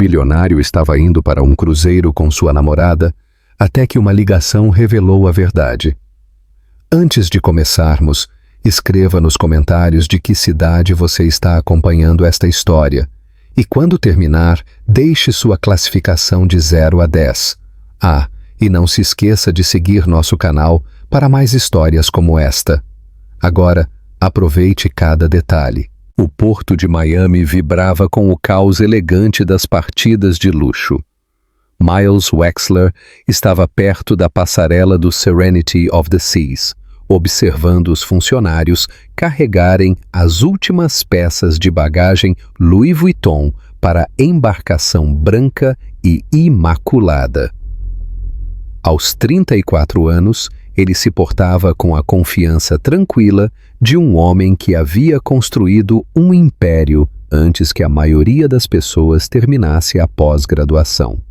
bilionário estava indo para um cruzeiro com sua namorada, até que uma ligação revelou a verdade. Antes de começarmos, escreva nos comentários de que cidade você está acompanhando esta história. E quando terminar, deixe sua classificação de 0 a 10. E não se esqueça de seguir nosso canal para mais histórias como esta. Agora, aproveite cada detalhe. O porto de Miami vibrava com o caos elegante das partidas de luxo. Miles Wexler estava perto da passarela do Serenity of the Seas, observando os funcionários carregarem as últimas peças de bagagem Louis Vuitton para a embarcação branca e imaculada. Aos 34 anos, ele se portava com a confiança tranquila de um homem que havia construído um império antes que a maioria das pessoas terminasse a pós-graduação.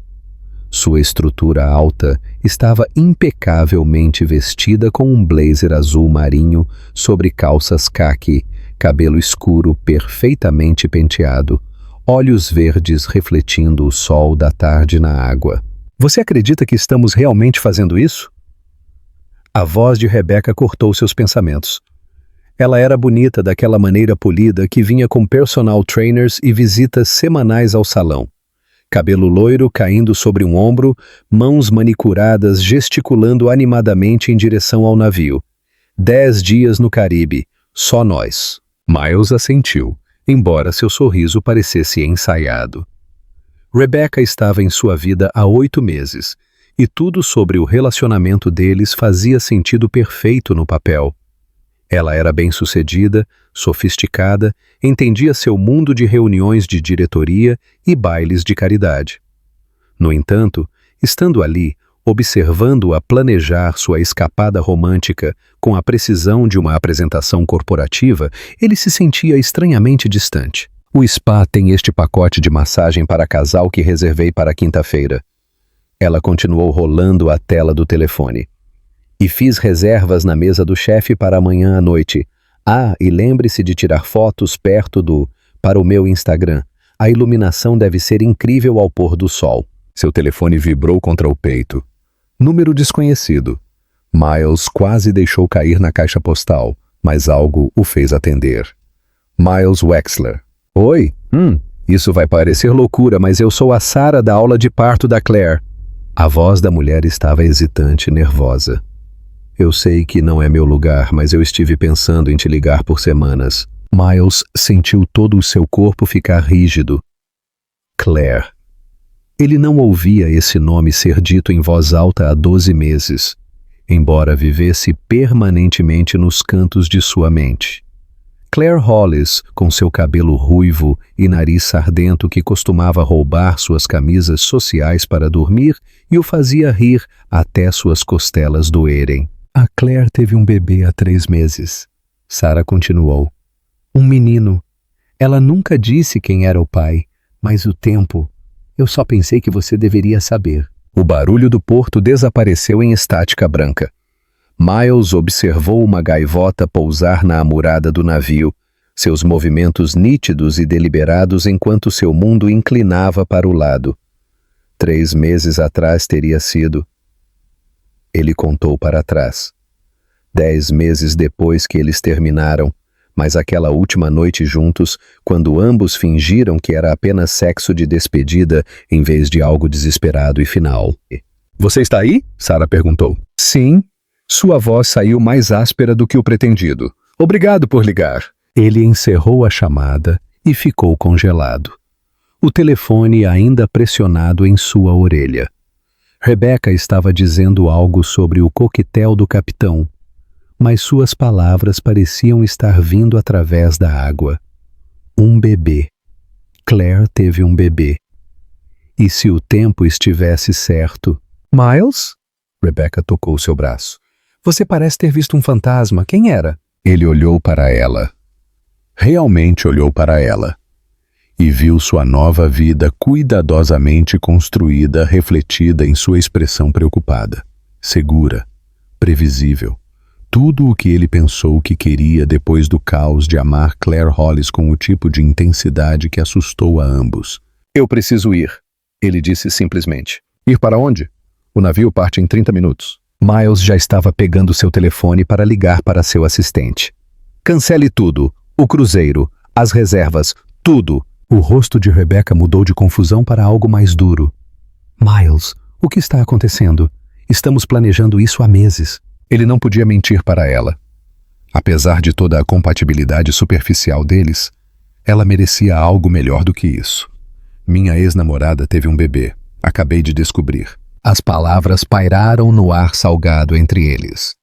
Sua estrutura alta estava impecavelmente vestida com um blazer azul marinho sobre calças caqui, cabelo escuro perfeitamente penteado, olhos verdes refletindo o sol da tarde na água. Você acredita que estamos realmente fazendo isso? A voz de Rebecca cortou seus pensamentos. Ela era bonita daquela maneira polida que vinha com personal trainers e visitas semanais ao salão. Cabelo loiro caindo sobre um ombro, mãos manicuradas gesticulando animadamente em direção ao navio. 10 dias no Caribe, só nós. Miles assentiu, embora seu sorriso parecesse ensaiado. Rebecca estava em sua vida há 8 meses, e tudo sobre o relacionamento deles fazia sentido perfeito no papel. Ela era bem-sucedida, sofisticada, entendia seu mundo de reuniões de diretoria e bailes de caridade. No entanto, estando ali, observando-a planejar sua escapada romântica com a precisão de uma apresentação corporativa, ele se sentia estranhamente distante. O spa tem este pacote de massagem para casal que reservei para quinta-feira. Ela continuou rolando a tela do telefone. E fiz reservas na mesa do chefe para amanhã à noite. E lembre-se de tirar fotos para o meu Instagram. A iluminação deve ser incrível ao pôr do sol. Seu telefone vibrou contra o peito. Número desconhecido. Miles quase deixou cair na caixa postal, mas algo o fez atender. Miles Wexler. Oi? Isso vai parecer loucura, mas eu sou a Sarah da aula de parto da Claire. A voz da mulher estava hesitante e nervosa. Eu sei que não é meu lugar, mas eu estive pensando em te ligar por semanas. Miles sentiu todo o seu corpo ficar rígido. Claire. Ele não ouvia esse nome ser dito em voz alta há 12 meses, embora vivesse permanentemente nos cantos de sua mente. Claire Hollis, com seu cabelo ruivo e nariz sardento que costumava roubar suas camisas sociais para dormir e o fazia rir até suas costelas doerem. A Claire teve um bebê há 3 meses. Sarah continuou. Um menino. Ela nunca disse quem era o pai, mas o tempo... Eu só pensei que você deveria saber. O barulho do porto desapareceu em estática branca. Miles observou uma gaivota pousar na amurada do navio, seus movimentos nítidos e deliberados enquanto seu mundo inclinava para o lado. 3 meses atrás teria sido... Ele contou para trás. 10 meses depois que eles terminaram, mas aquela última noite juntos, quando ambos fingiram que era apenas sexo de despedida em vez de algo desesperado e final. Você está aí? Sarah perguntou. Sim. Sua voz saiu mais áspera do que o pretendido. Obrigado por ligar. Ele encerrou a chamada e ficou congelado. O telefone ainda pressionado em sua orelha. Rebecca estava dizendo algo sobre o coquetel do capitão, mas suas palavras pareciam estar vindo através da água. Um bebê. Claire teve um bebê. E se o tempo estivesse certo... Miles? Rebecca tocou seu braço. Você parece ter visto um fantasma. Quem era? Ele olhou para ela. Realmente olhou para ela. E viu sua nova vida cuidadosamente construída, refletida em sua expressão preocupada, segura, previsível. Tudo o que ele pensou que queria depois do caos de amar Claire Hollis com o tipo de intensidade que assustou a ambos. Eu preciso ir, ele disse simplesmente. Ir para onde? O navio parte em 30 minutos. Miles já estava pegando seu telefone para ligar para seu assistente. Cancele tudo. O cruzeiro, as reservas, tudo. O rosto de Rebecca mudou de confusão para algo mais duro. Miles, o que está acontecendo? Estamos planejando isso há meses. Ele não podia mentir para ela. Apesar de toda a compatibilidade superficial deles, ela merecia algo melhor do que isso. Minha ex-namorada teve um bebê. Acabei de descobrir. As palavras pairaram no ar salgado entre eles.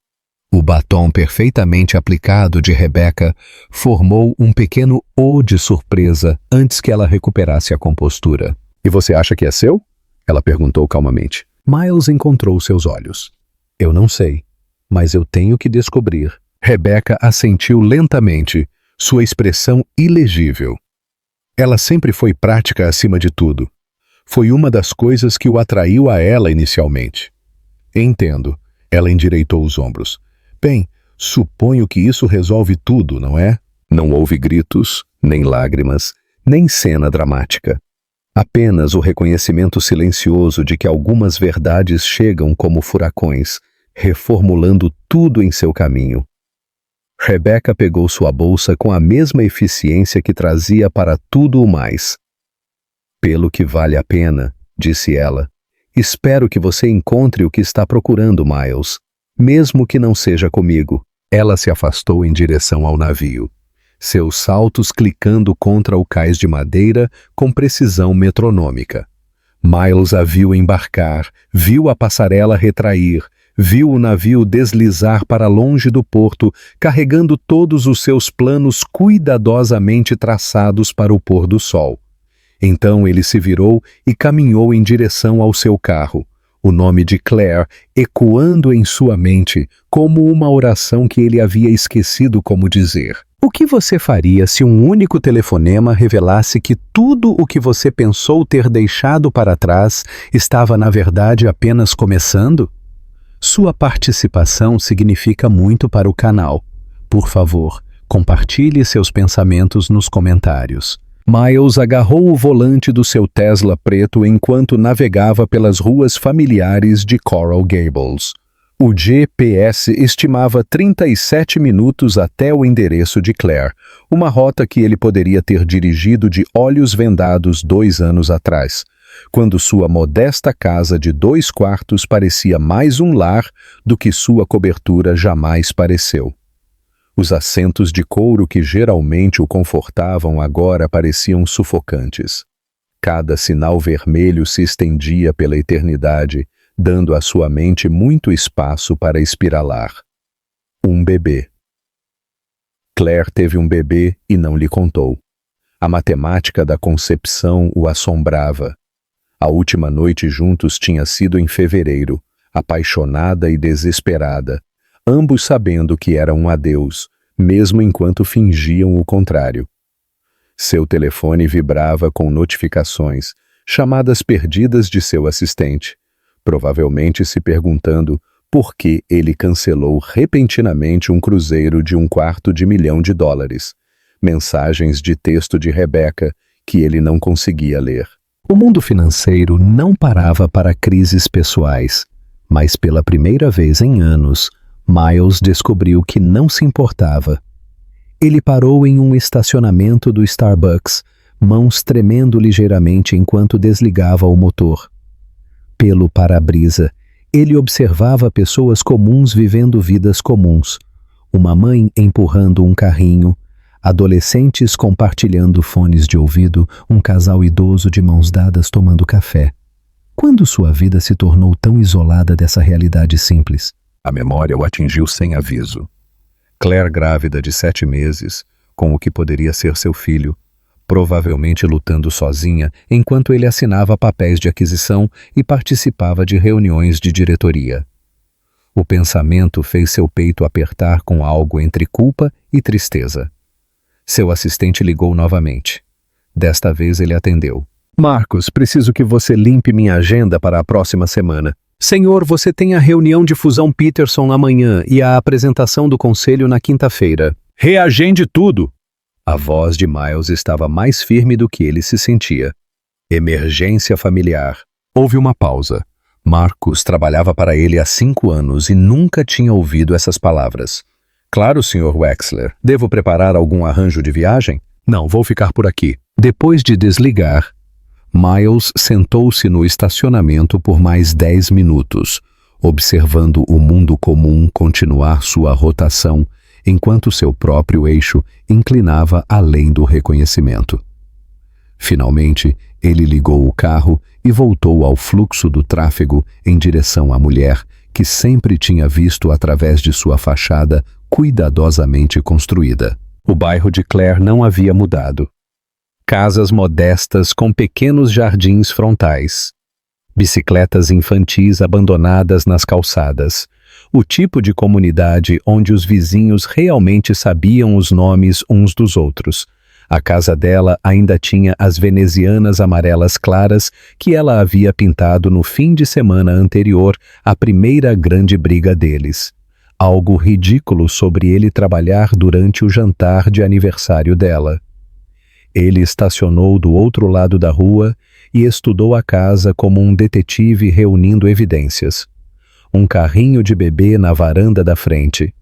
O batom perfeitamente aplicado de Rebecca formou um pequeno O de surpresa antes que ela recuperasse a compostura. E você acha que é seu? Ela perguntou calmamente. Miles encontrou seus olhos. Eu não sei, mas eu tenho que descobrir. Rebecca assentiu lentamente, sua expressão ilegível. Ela sempre foi prática acima de tudo. Foi uma das coisas que o atraiu a ela inicialmente. Entendo. Ela endireitou os ombros. Bem, suponho que isso resolve tudo, não é? Não houve gritos, nem lágrimas, nem cena dramática. Apenas o reconhecimento silencioso de que algumas verdades chegam como furacões, reformulando tudo em seu caminho. Rebecca pegou sua bolsa com a mesma eficiência que trazia para tudo o mais. Pelo que vale a pena, disse ela, espero que você encontre o que está procurando, Miles, mesmo que não seja comigo. Ela se afastou em direção ao navio, seus saltos clicando contra o cais de madeira com precisão metronômica. Miles a viu embarcar, viu a passarela retrair, viu o navio deslizar para longe do porto, carregando todos os seus planos cuidadosamente traçados para o pôr do sol. Então ele se virou e caminhou em direção ao seu carro, o nome de Claire ecoando em sua mente como uma oração que ele havia esquecido como dizer. O que você faria se um único telefonema revelasse que tudo o que você pensou ter deixado para trás estava na verdade apenas começando? Sua participação significa muito para o canal. Por favor, compartilhe seus pensamentos nos comentários. Miles agarrou o volante do seu Tesla preto enquanto navegava pelas ruas familiares de Coral Gables. O GPS estimava 37 minutos até o endereço de Claire, uma rota que ele poderia ter dirigido de olhos vendados 2 anos atrás, quando sua modesta casa de 2 quartos parecia mais um lar do que sua cobertura jamais pareceu. Os assentos de couro que geralmente o confortavam agora pareciam sufocantes. Cada sinal vermelho se estendia pela eternidade, dando à sua mente muito espaço para espiralar. Um bebê. Claire teve um bebê e não lhe contou. A matemática da concepção o assombrava. A última noite juntos tinha sido em fevereiro, apaixonada e desesperada, ambos sabendo que era um adeus, mesmo enquanto fingiam o contrário. Seu telefone vibrava com notificações, chamadas perdidas de seu assistente, provavelmente se perguntando por que ele cancelou repentinamente um cruzeiro de $250 mil, mensagens de texto de Rebecca que ele não conseguia ler. O mundo financeiro não parava para crises pessoais, mas pela primeira vez em anos, Miles descobriu que não se importava. Ele parou em um estacionamento do Starbucks, mãos tremendo ligeiramente enquanto desligava o motor. Pelo para-brisa, ele observava pessoas comuns vivendo vidas comuns. Uma mãe empurrando um carrinho, adolescentes compartilhando fones de ouvido, um casal idoso de mãos dadas tomando café. Quando sua vida se tornou tão isolada dessa realidade simples? A memória o atingiu sem aviso. Claire, grávida de 7 meses, com o que poderia ser seu filho, provavelmente lutando sozinha enquanto ele assinava papéis de aquisição e participava de reuniões de diretoria. O pensamento fez seu peito apertar com algo entre culpa e tristeza. Seu assistente ligou novamente. Desta vez ele atendeu. Marcos, preciso que você limpe minha agenda para a próxima semana. Senhor, você tem a reunião de fusão Peterson amanhã e a apresentação do conselho na quinta-feira. Reagende tudo! A voz de Miles estava mais firme do que ele se sentia. Emergência familiar. Houve uma pausa. Marcus trabalhava para ele há 5 anos e nunca tinha ouvido essas palavras. Claro, Sr. Wexler. Devo preparar algum arranjo de viagem? Não, vou ficar por aqui. Depois de desligar, Miles sentou-se no estacionamento por mais 10 minutos, observando o mundo comum continuar sua rotação, enquanto seu próprio eixo inclinava além do reconhecimento. Finalmente, ele ligou o carro e voltou ao fluxo do tráfego em direção à mulher que sempre tinha visto através de sua fachada cuidadosamente construída. O bairro de Clare não havia mudado. Casas modestas com pequenos jardins frontais. Bicicletas infantis abandonadas nas calçadas. O tipo de comunidade onde os vizinhos realmente sabiam os nomes uns dos outros. A casa dela ainda tinha as venezianas amarelas claras que ela havia pintado no fim de semana anterior à primeira grande briga deles. Algo ridículo sobre ele trabalhar durante o jantar de aniversário dela. Ele estacionou do outro lado da rua e estudou a casa como um detetive reunindo evidências. Um carrinho de bebê na varanda da frente.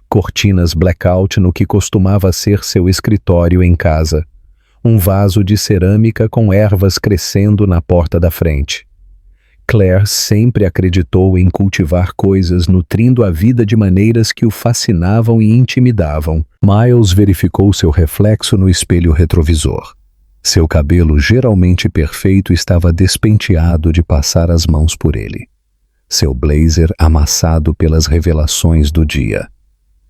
Cortinas blackout no que costumava ser seu escritório em casa. Um vaso de cerâmica com ervas crescendo na porta da frente. Claire sempre acreditou em cultivar coisas nutrindo a vida de maneiras que o fascinavam e intimidavam. Miles verificou seu reflexo no espelho retrovisor. Seu cabelo geralmente perfeito estava despenteado de passar as mãos por ele. Seu blazer amassado pelas revelações do dia.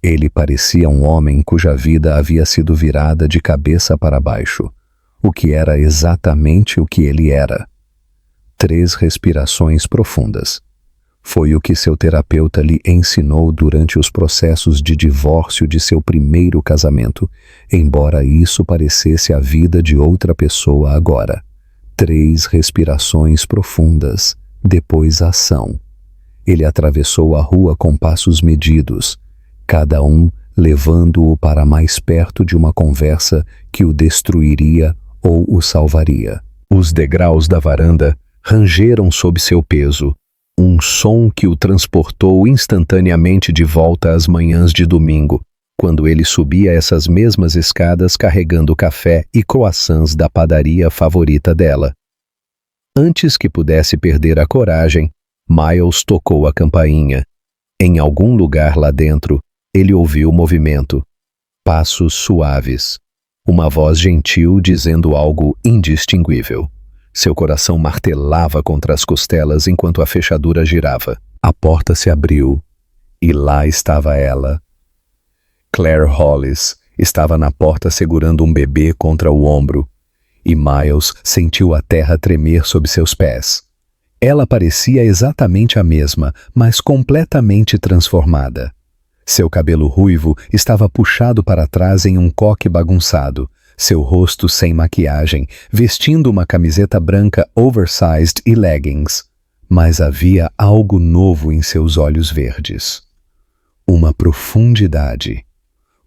Ele parecia um homem cuja vida havia sido virada de cabeça para baixo, o que era exatamente o que ele era. 3 respirações profundas. Foi o que seu terapeuta lhe ensinou durante os processos de divórcio de seu primeiro casamento, embora isso parecesse a vida de outra pessoa agora. 3 respirações profundas, depois ação. Ele atravessou a rua com passos medidos, cada um levando-o para mais perto de uma conversa que o destruiria ou o salvaria. Os degraus da varanda rangeram sob seu peso, um som que o transportou instantaneamente de volta às manhãs de domingo, quando ele subia essas mesmas escadas carregando café e croissants da padaria favorita dela. Antes que pudesse perder a coragem, Miles tocou a campainha. Em algum lugar lá dentro, ele ouviu movimento. Passos suaves. Uma voz gentil dizendo algo indistinguível. Seu coração martelava contra as costelas enquanto a fechadura girava. A porta se abriu e lá estava ela. Claire Hollis estava na porta segurando um bebê contra o ombro e Miles sentiu a terra tremer sob seus pés. Ela parecia exatamente a mesma, mas completamente transformada. Seu cabelo ruivo estava puxado para trás em um coque bagunçado, seu rosto sem maquiagem, vestindo uma camiseta branca oversized e leggings. Mas havia algo novo em seus olhos verdes. Uma profundidade,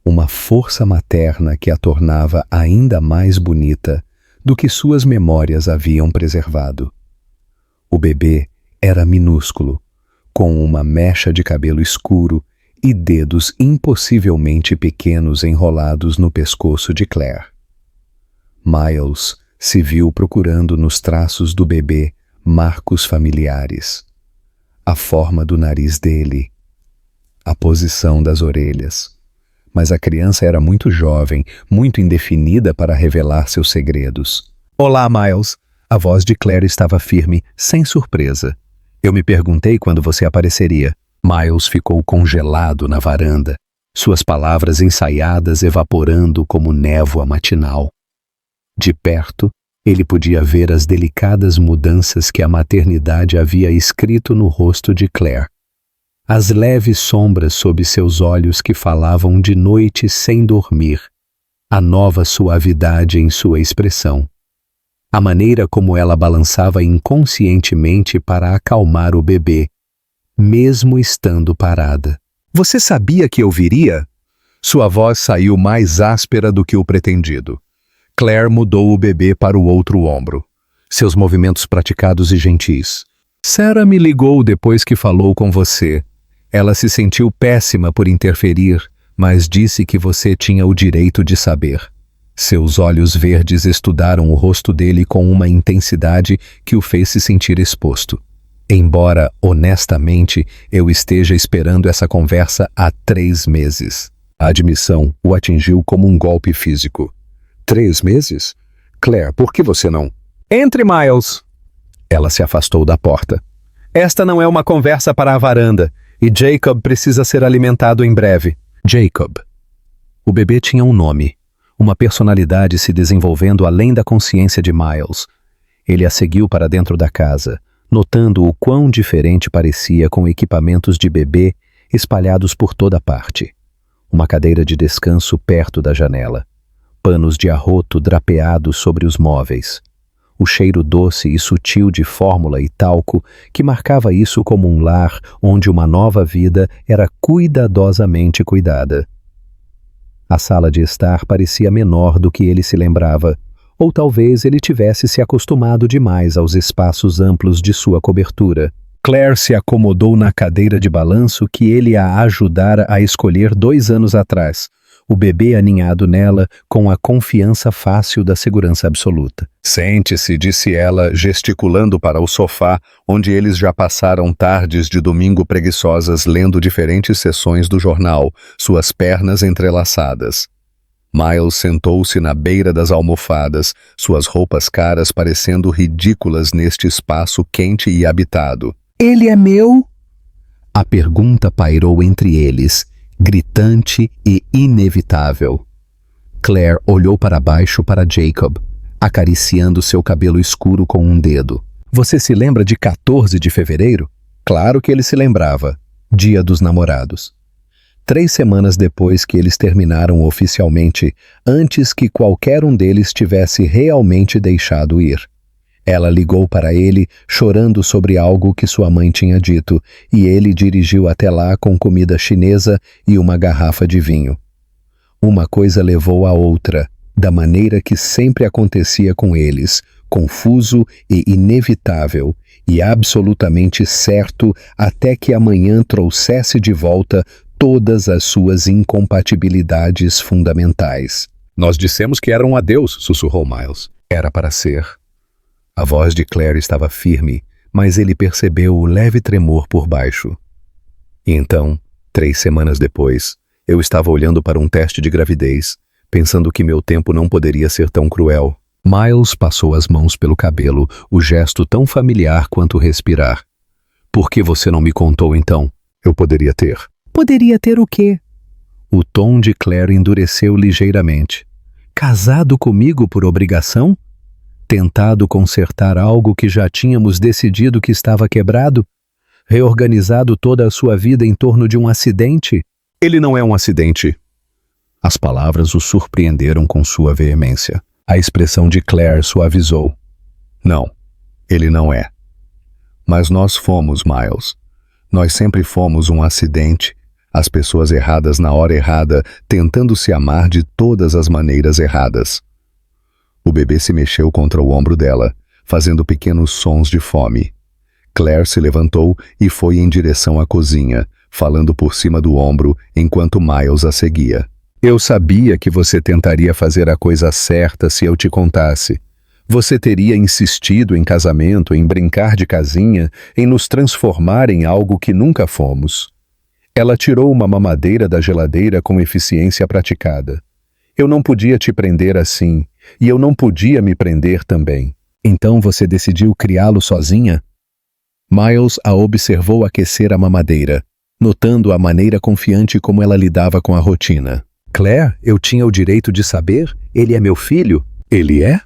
uma força materna que a tornava ainda mais bonita do que suas memórias haviam preservado. O bebê era minúsculo, com uma mecha de cabelo escuro e dedos impossivelmente pequenos enrolados no pescoço de Claire. Miles se viu procurando nos traços do bebê marcos familiares. A forma do nariz dele, a posição das orelhas. Mas a criança era muito jovem, muito indefinida para revelar seus segredos. "Olá, Miles." A voz de Claire estava firme, sem surpresa. "Eu me perguntei quando você apareceria." Miles ficou congelado na varanda, suas palavras ensaiadas evaporando como névoa matinal. De perto, ele podia ver as delicadas mudanças que a maternidade havia escrito no rosto de Claire. As leves sombras sob seus olhos que falavam de noite sem dormir, a nova suavidade em sua expressão. A maneira como ela balançava inconscientemente para acalmar o bebê, mesmo estando parada. "Você sabia que eu viria?" Sua voz saiu mais áspera do que o pretendido. Claire mudou o bebê para o outro ombro. seus movimentos praticados e gentis. Sarah me ligou depois que falou com você. Ela se sentiu péssima por interferir, mas disse que você tinha o direito de saber. Seus olhos verdes estudaram o rosto dele com uma intensidade que o fez se sentir exposto. Embora, honestamente, eu esteja esperando essa conversa há 3 meses. A admissão o atingiu como um golpe físico. 3 meses? Claire, por que você não? Entre, Miles! Ela se afastou da porta. Esta não é uma conversa para a varanda, e Jacob precisa ser alimentado em breve. Jacob. O bebê tinha um nome, uma personalidade se desenvolvendo além da consciência de Miles. Ele a seguiu para dentro da casa, notando o quão diferente parecia com equipamentos de bebê espalhados por toda parte. Uma cadeira de descanso perto da janela. Panos de arroto drapeados sobre os móveis. O cheiro doce e sutil de fórmula e talco que marcava isso como um lar onde uma nova vida era cuidadosamente cuidada. A sala de estar parecia menor do que ele se lembrava, ou talvez ele tivesse se acostumado demais aos espaços amplos de sua cobertura. Claire se acomodou na cadeira de balanço que ele a ajudara a escolher 2 anos atrás, o bebê aninhado nela com a confiança fácil da segurança absoluta. Sente-se, disse ela, gesticulando para o sofá, onde eles já passaram tardes de domingo preguiçosas lendo diferentes seções do jornal, suas pernas entrelaçadas. Miles sentou-se na beira das almofadas, suas roupas caras parecendo ridículas neste espaço quente e habitado. Ele é meu? A pergunta pairou entre eles, gritante e inevitável. Claire olhou para baixo para Jacob, acariciando seu cabelo escuro com um dedo. Você se lembra de 14 de fevereiro? Claro que ele se lembrava. Dia dos Namorados. 3 semanas depois que eles terminaram oficialmente, antes que qualquer um deles tivesse realmente deixado ir. Ela ligou para ele, chorando sobre algo que sua mãe tinha dito, e ele dirigiu até lá com comida chinesa e uma garrafa de vinho. Uma coisa levou a outra, da maneira que sempre acontecia com eles, confuso e inevitável, e absolutamente certo até que amanhã trouxesse de volta todas as suas incompatibilidades fundamentais. Nós dissemos que era um adeus, sussurrou Miles. Era para ser. A voz de Claire estava firme, mas ele percebeu o leve tremor por baixo. E então, 3 semanas depois, eu estava olhando para um teste de gravidez, pensando que meu tempo não poderia ser tão cruel. Miles passou as mãos pelo cabelo, o gesto tão familiar quanto respirar. Por que você não me contou então? Eu poderia ter. Poderia ter o quê? O tom de Claire endureceu ligeiramente. Casado comigo por obrigação? Tentado consertar algo que já tínhamos decidido que estava quebrado? Reorganizado toda a sua vida em torno de um acidente? Ele não é um acidente. As palavras o surpreenderam com sua veemência. A expressão de Claire suavizou. Não, ele não é. Mas nós fomos, Miles. Nós sempre fomos um acidente. As pessoas erradas na hora errada, tentando se amar de todas as maneiras erradas. O bebê se mexeu contra o ombro dela, fazendo pequenos sons de fome. Claire se levantou e foi em direção à cozinha, falando por cima do ombro enquanto Miles a seguia. Eu sabia que você tentaria fazer a coisa certa se eu te contasse. Você teria insistido em casamento, em brincar de casinha, em nos transformar em algo que nunca fomos. Ela tirou uma mamadeira da geladeira com eficiência praticada. Eu não podia te prender assim, e eu não podia me prender também. Então você decidiu criá-lo sozinha? Miles a observou aquecer a mamadeira, notando a maneira confiante como ela lidava com a rotina. Claire, eu tinha o direito de saber? Ele é meu filho? Ele é?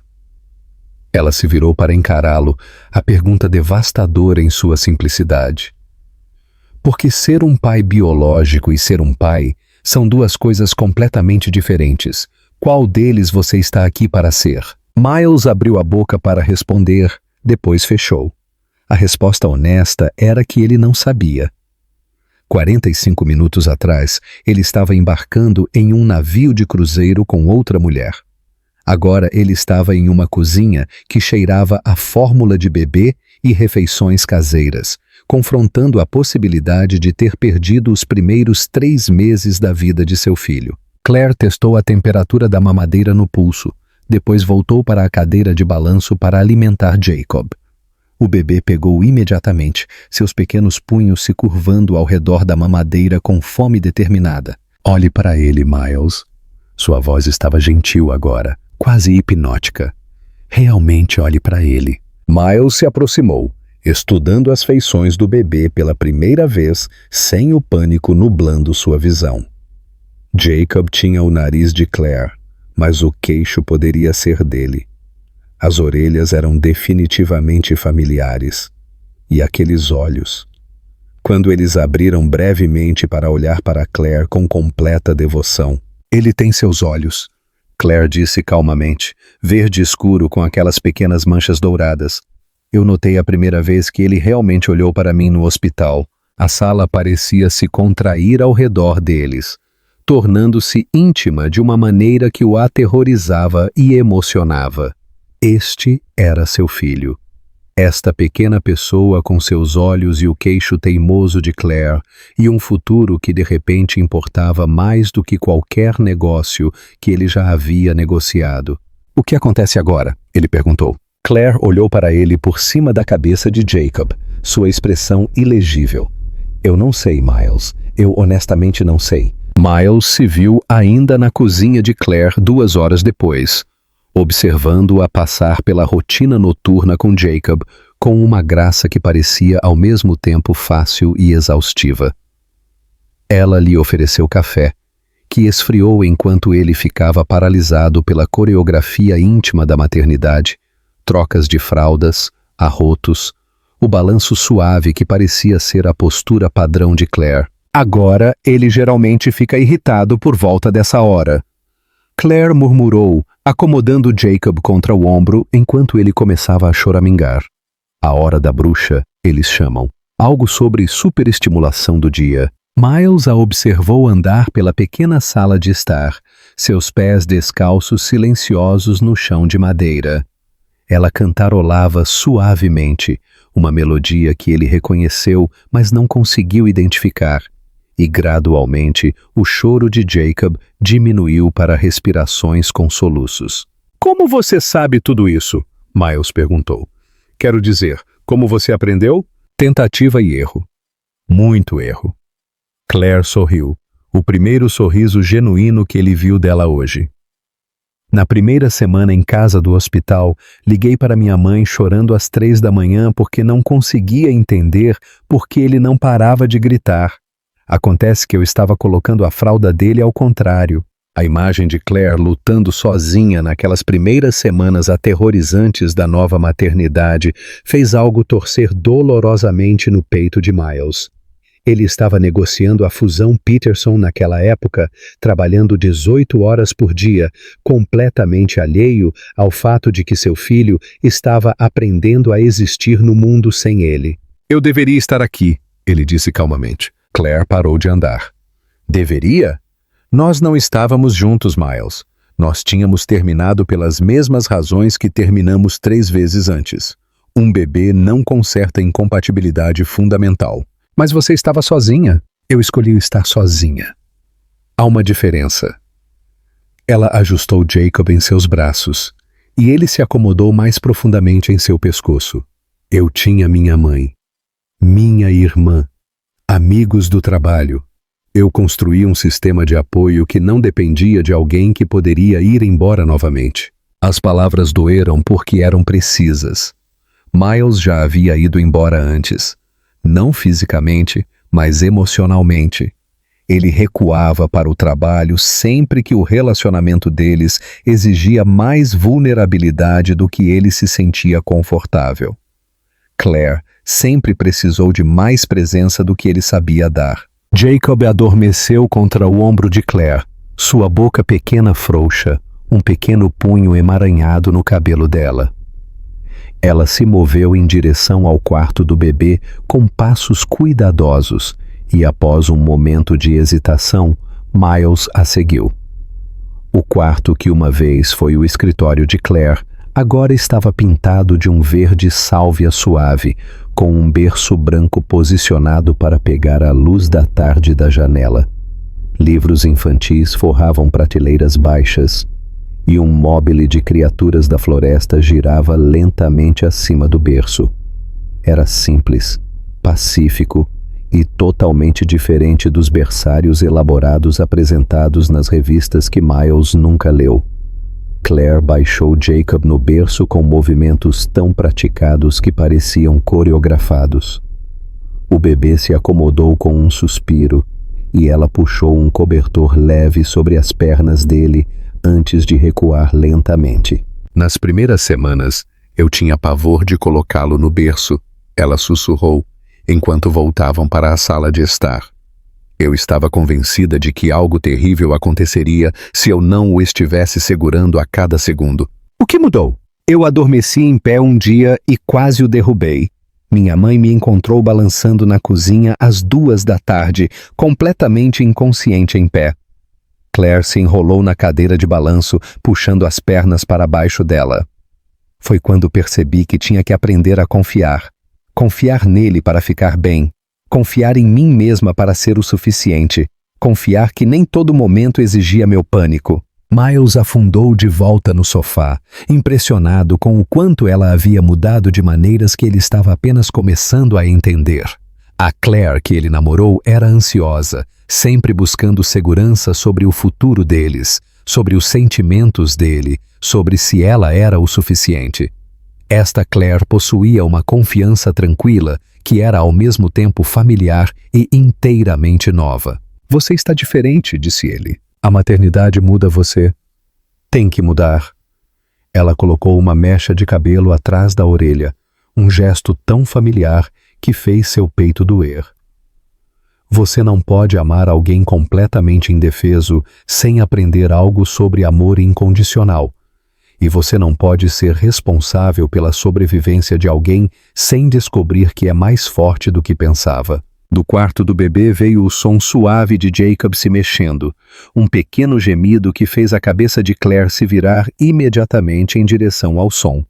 Ela se virou para encará-lo, a pergunta devastadora em sua simplicidade. Porque ser um pai biológico e ser um pai são 2 coisas completamente diferentes. Qual deles você está aqui para ser? Miles abriu a boca para responder, depois fechou. A resposta honesta era que ele não sabia. 45 minutos atrás, ele estava embarcando em um navio de cruzeiro com outra mulher. Agora ele estava em uma cozinha que cheirava a fórmula de bebê e refeições caseiras, confrontando a possibilidade de ter perdido os primeiros 3 meses da vida de seu filho. Claire testou a temperatura da mamadeira no pulso, depois voltou para a cadeira de balanço para alimentar Jacob. O bebê pegou imediatamente, seus pequenos punhos se curvando ao redor da mamadeira com fome determinada. Olhe para ele, Miles. Sua voz estava gentil agora, quase hipnótica. Realmente olhe para ele. Miles se aproximou, estudando as feições do bebê pela primeira vez, sem o pânico nublando sua visão. Jacob tinha o nariz de Claire, mas o queixo poderia ser dele. As orelhas eram definitivamente familiares. E aqueles olhos. Quando eles abriram brevemente para olhar para Claire com completa devoção. Ele tem seus olhos, Claire disse calmamente, verde escuro com aquelas pequenas manchas douradas. Eu notei a primeira vez que ele realmente olhou para mim no hospital. A sala parecia se contrair ao redor deles, tornando-se íntima de uma maneira que o aterrorizava e emocionava. Este era seu filho. Esta pequena pessoa com seus olhos e o queixo teimoso de Claire e um futuro que de repente importava mais do que qualquer negócio que ele já havia negociado. O que acontece agora? Ele perguntou. Claire olhou para ele por cima da cabeça de Jacob, sua expressão ilegível. Eu não sei, Miles. Eu honestamente não sei. Miles se viu ainda na cozinha de Claire 2 horas depois, observando-a passar pela rotina noturna com Jacob com uma graça que parecia ao mesmo tempo fácil e exaustiva. Ela lhe ofereceu café, que esfriou enquanto ele ficava paralisado pela coreografia íntima da maternidade, trocas de fraldas, arrotos, o balanço suave que parecia ser a postura padrão de Claire. Agora ele geralmente fica irritado por volta dessa hora. Claire murmurou, acomodando Jacob contra o ombro enquanto ele começava a choramingar. A hora da bruxa, eles chamam. Algo sobre superestimulação do dia. Miles a observou andar pela pequena sala de estar, seus pés descalços silenciosos no chão de madeira. Ela cantarolava suavemente, uma melodia que ele reconheceu, mas não conseguiu identificar. E gradualmente o choro de Jacob diminuiu para respirações com soluços. Como você sabe tudo isso? Miles perguntou. Quero dizer, como você aprendeu? Tentativa e erro. Muito erro. Claire sorriu, o primeiro sorriso genuíno que ele viu dela hoje. Na primeira semana em casa do hospital, liguei para minha mãe chorando às 3 da manhã porque não conseguia entender por que ele não parava de gritar. Acontece que eu estava colocando a fralda dele ao contrário. A imagem de Claire lutando sozinha naquelas primeiras semanas aterrorizantes da nova maternidade fez algo torcer dolorosamente no peito de Miles. Ele estava negociando a fusão Peterson naquela época, trabalhando 18 horas por dia, completamente alheio ao fato de que seu filho estava aprendendo a existir no mundo sem ele. Eu deveria estar aqui, ele disse calmamente. Claire parou de andar. Deveria? Nós não estávamos juntos, Miles. Nós tínhamos terminado pelas mesmas razões que terminamos 3 vezes antes. Um bebê não conserta incompatibilidade fundamental. Mas você estava sozinha. Eu escolhi estar sozinha. Há uma diferença. Ela ajustou Jacob em seus braços, e ele se acomodou mais profundamente em seu pescoço. Eu tinha minha mãe, minha irmã, amigos do trabalho. Eu construí um sistema de apoio que não dependia de alguém que poderia ir embora novamente. As palavras doeram porque eram precisas. Miles já havia ido embora antes. Não fisicamente, mas emocionalmente. Ele recuava para o trabalho sempre que o relacionamento deles exigia mais vulnerabilidade do que ele se sentia confortável. Claire sempre precisou de mais presença do que ele sabia dar. Jacob adormeceu contra o ombro de Claire, sua boca pequena frouxa, um pequeno punho emaranhado no cabelo dela. Ela se moveu em direção ao quarto do bebê com passos cuidadosos e, após um momento de hesitação, Miles a seguiu. O quarto que uma vez foi o escritório de Claire, agora estava pintado de um verde sálvia suave, com um berço branco posicionado para pegar a luz da tarde da janela. Livros infantis forravam prateleiras baixas, e um móbile de criaturas da floresta girava lentamente acima do berço. Era simples, pacífico e totalmente diferente dos berçários elaborados apresentados nas revistas que Miles nunca leu. Claire baixou Jacob no berço com movimentos tão praticados que pareciam coreografados. O bebê se acomodou com um suspiro e ela puxou um cobertor leve sobre as pernas dele antes de recuar lentamente. Nas primeiras semanas, eu tinha pavor de colocá-lo no berço, ela sussurrou, enquanto voltavam para a sala de estar. Eu estava convencida de que algo terrível aconteceria se eu não o estivesse segurando a cada segundo. O que mudou? Eu adormeci em pé um dia e quase o derrubei. Minha mãe me encontrou balançando na cozinha às 2 da tarde, completamente inconsciente em pé. Claire se enrolou na cadeira de balanço, puxando as pernas para baixo dela. Foi quando percebi que tinha que aprender a confiar. Confiar nele para ficar bem. Confiar em mim mesma para ser o suficiente. Confiar que nem todo momento exigia meu pânico. Miles afundou de volta no sofá, impressionado com o quanto ela havia mudado de maneiras que ele estava apenas começando a entender. A Claire que ele namorou era ansiosa, sempre buscando segurança sobre o futuro deles, sobre os sentimentos dele, sobre se ela era o suficiente. Esta Claire possuía uma confiança tranquila, que era ao mesmo tempo familiar e inteiramente nova. Você está diferente, disse ele. A maternidade muda você. Tem que mudar. Ela colocou uma mecha de cabelo atrás da orelha, um gesto tão familiar que fez seu peito doer. Você não pode amar alguém completamente indefeso sem aprender algo sobre amor incondicional. E você não pode ser responsável pela sobrevivência de alguém sem descobrir que é mais forte do que pensava. Do quarto do bebê veio o som suave de Jacob se mexendo, um pequeno gemido que fez a cabeça de Claire se virar imediatamente em direção ao som.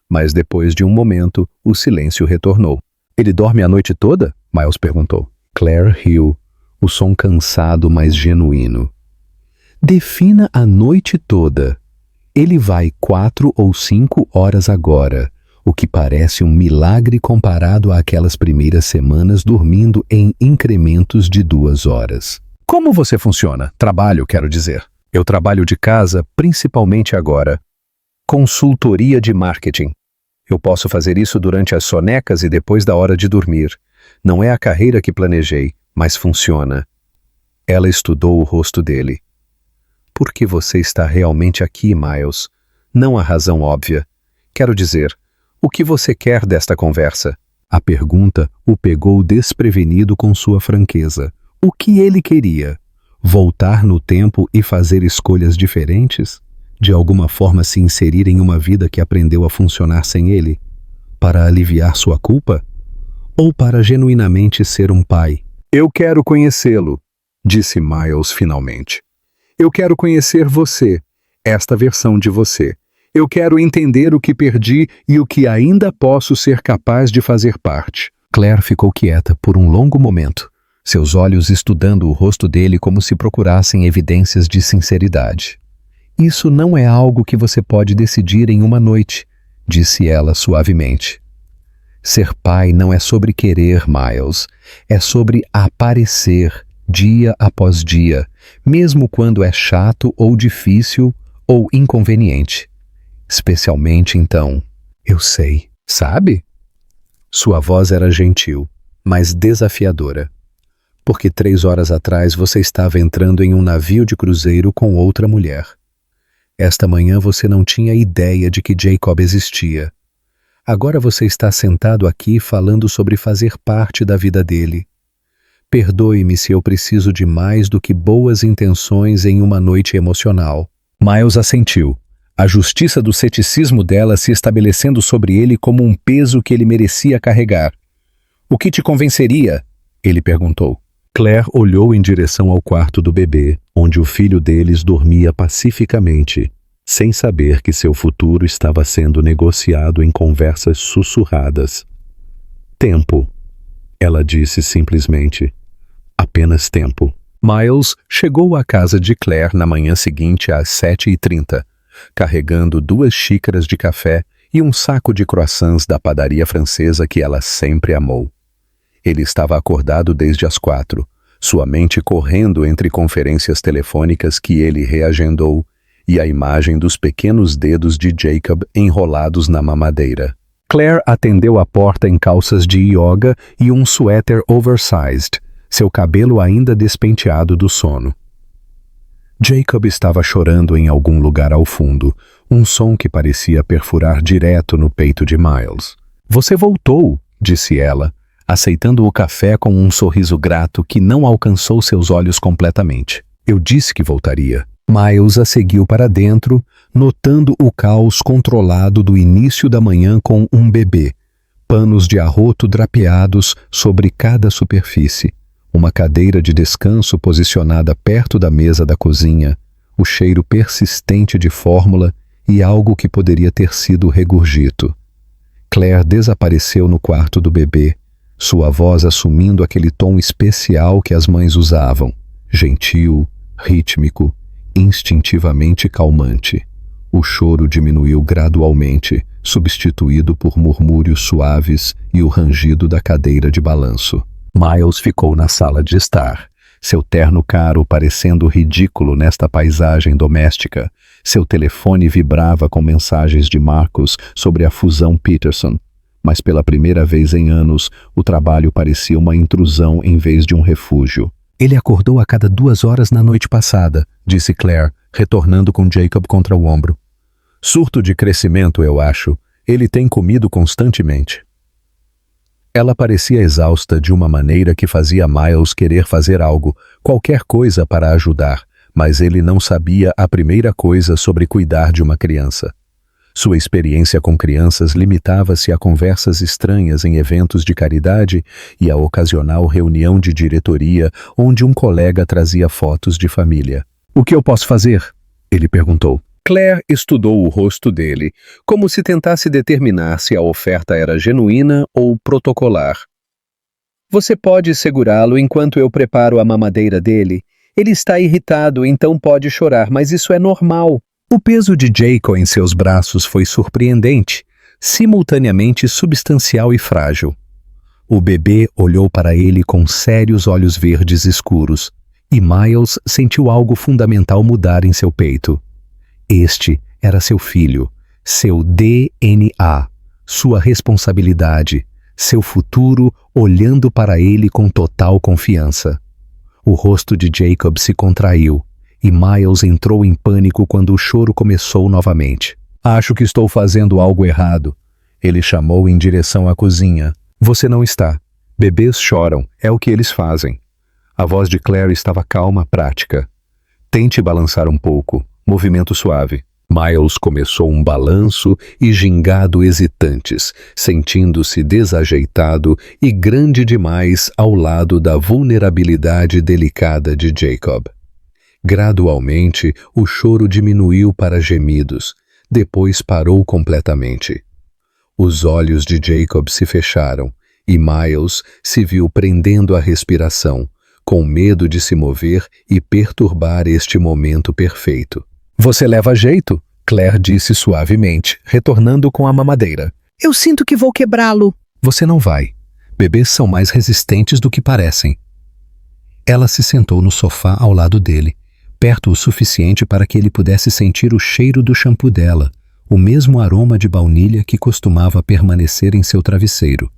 Mas depois de um momento, o silêncio retornou. Ele dorme a noite toda? Miles perguntou. Claire riu, o som cansado, mas genuíno. Defina a noite toda. Ele vai 4 ou 5 horas agora, o que parece um milagre comparado àquelas primeiras semanas dormindo em incrementos de 2 horas. Como você funciona? Trabalho, quero dizer. Eu trabalho de casa, principalmente agora. Consultoria de marketing. Eu posso fazer isso durante as sonecas e depois da hora de dormir. Não é a carreira que planejei, mas funciona. Ela estudou o rosto dele. Por que você está realmente aqui, Miles? Não a razão óbvia. Quero dizer, o que você quer desta conversa? A pergunta o pegou desprevenido com sua franqueza. O que ele queria? Voltar no tempo e fazer escolhas diferentes? De alguma forma se inserir em uma vida que aprendeu a funcionar sem ele? Para aliviar sua culpa? Ou para genuinamente ser um pai? Eu quero conhecê-lo, disse Miles finalmente. Eu quero conhecer você, esta versão de você. Eu quero entender o que perdi e o que ainda posso ser capaz de fazer parte. Claire ficou quieta por um longo momento, seus olhos estudando o rosto dele como se procurassem evidências de sinceridade. Isso não é algo que você pode decidir em uma noite, disse ela suavemente. Ser pai não é sobre querer, Miles. É sobre aparecer dia após dia, mesmo quando é chato ou difícil ou inconveniente. Especialmente então. Eu sei, sabe? Sua voz era gentil, mas desafiadora. Porque 3 horas atrás você estava entrando em um navio de cruzeiro com outra mulher. Esta manhã você não tinha ideia de que Jacob existia. Agora você está sentado aqui falando sobre fazer parte da vida dele. Perdoe-me se eu preciso de mais do que boas intenções em uma noite emocional. Miles assentiu, a justiça do ceticismo dela se estabelecendo sobre ele como um peso que ele merecia carregar. O que te convenceria? Ele perguntou. Claire olhou em direção ao quarto do bebê, onde o filho deles dormia pacificamente, sem saber que seu futuro estava sendo negociado em conversas sussurradas. Tempo, ela disse simplesmente. Apenas tempo. Miles chegou à casa de Claire na manhã seguinte às 7h30, carregando 2 xícaras de café e um saco de croissants da padaria francesa que ela sempre amou. Ele estava acordado desde as 4, sua mente correndo entre conferências telefônicas que ele reagendou e a imagem dos pequenos dedos de Jacob enrolados na mamadeira. Claire atendeu a porta em calças de yoga e um suéter oversized, seu cabelo ainda despenteado do sono. Jacob estava chorando em algum lugar ao fundo, um som que parecia perfurar direto no peito de Miles. "Você voltou", disse ela, aceitando o café com um sorriso grato que não alcançou seus olhos completamente. "Eu disse que voltaria." Miles a seguiu para dentro, notando o caos controlado do início da manhã com um bebê, panos de arroto drapeados sobre cada superfície, uma cadeira de descanso posicionada perto da mesa da cozinha, o cheiro persistente de fórmula e algo que poderia ter sido regurgito. Claire desapareceu no quarto do bebê, sua voz assumindo aquele tom especial que as mães usavam, gentil, rítmico, instintivamente calmante. O choro diminuiu gradualmente, substituído por murmúrios suaves e o rangido da cadeira de balanço. Miles ficou na sala de estar, seu terno caro parecendo ridículo nesta paisagem doméstica. Seu telefone vibrava com mensagens de Marcus sobre a fusão Peterson, mas pela primeira vez em anos, o trabalho parecia uma intrusão em vez de um refúgio. "Ele acordou a cada 2 horas na noite passada", disse Claire, retornando com Jacob contra o ombro. "Surto de crescimento, eu acho. Ele tem comido constantemente." Ela parecia exausta de uma maneira que fazia Miles querer fazer algo, qualquer coisa para ajudar, mas ele não sabia a primeira coisa sobre cuidar de uma criança. Sua experiência com crianças limitava-se a conversas estranhas em eventos de caridade e a ocasional reunião de diretoria onde um colega trazia fotos de família. "O que eu posso fazer?" ele perguntou. Claire estudou o rosto dele, como se tentasse determinar se a oferta era genuína ou protocolar. "Você pode segurá-lo enquanto eu preparo a mamadeira dele. Ele está irritado, então pode chorar, mas isso é normal." O peso de Jacob em seus braços foi surpreendente, simultaneamente substancial e frágil. O bebê olhou para ele com sérios olhos verdes escuros, e Miles sentiu algo fundamental mudar em seu peito. Este era seu filho, seu DNA, sua responsabilidade, seu futuro olhando para ele com total confiança. O rosto de Jacob se contraiu, e Miles entrou em pânico quando o choro começou novamente. "Acho que estou fazendo algo errado." Ele chamou em direção à cozinha. "Você não está. Bebês choram, é o que eles fazem." A voz de Claire estava calma, prática. "Tente balançar um pouco, movimento suave." Miles começou um balanço e gingado hesitantes, sentindo-se desajeitado e grande demais ao lado da vulnerabilidade delicada de Jacob. Gradualmente, o choro diminuiu para gemidos, depois parou completamente. Os olhos de Jacob se fecharam e Miles se viu prendendo a respiração, com medo de se mover e perturbar este momento perfeito. "Você leva jeito", Claire disse suavemente, retornando com a mamadeira. "Eu sinto que vou quebrá-lo." "Você não vai. Bebês são mais resistentes do que parecem." Ela se sentou no sofá ao lado dele, perto o suficiente para que ele pudesse sentir o cheiro do shampoo dela, o mesmo aroma de baunilha que costumava permanecer em seu travesseiro.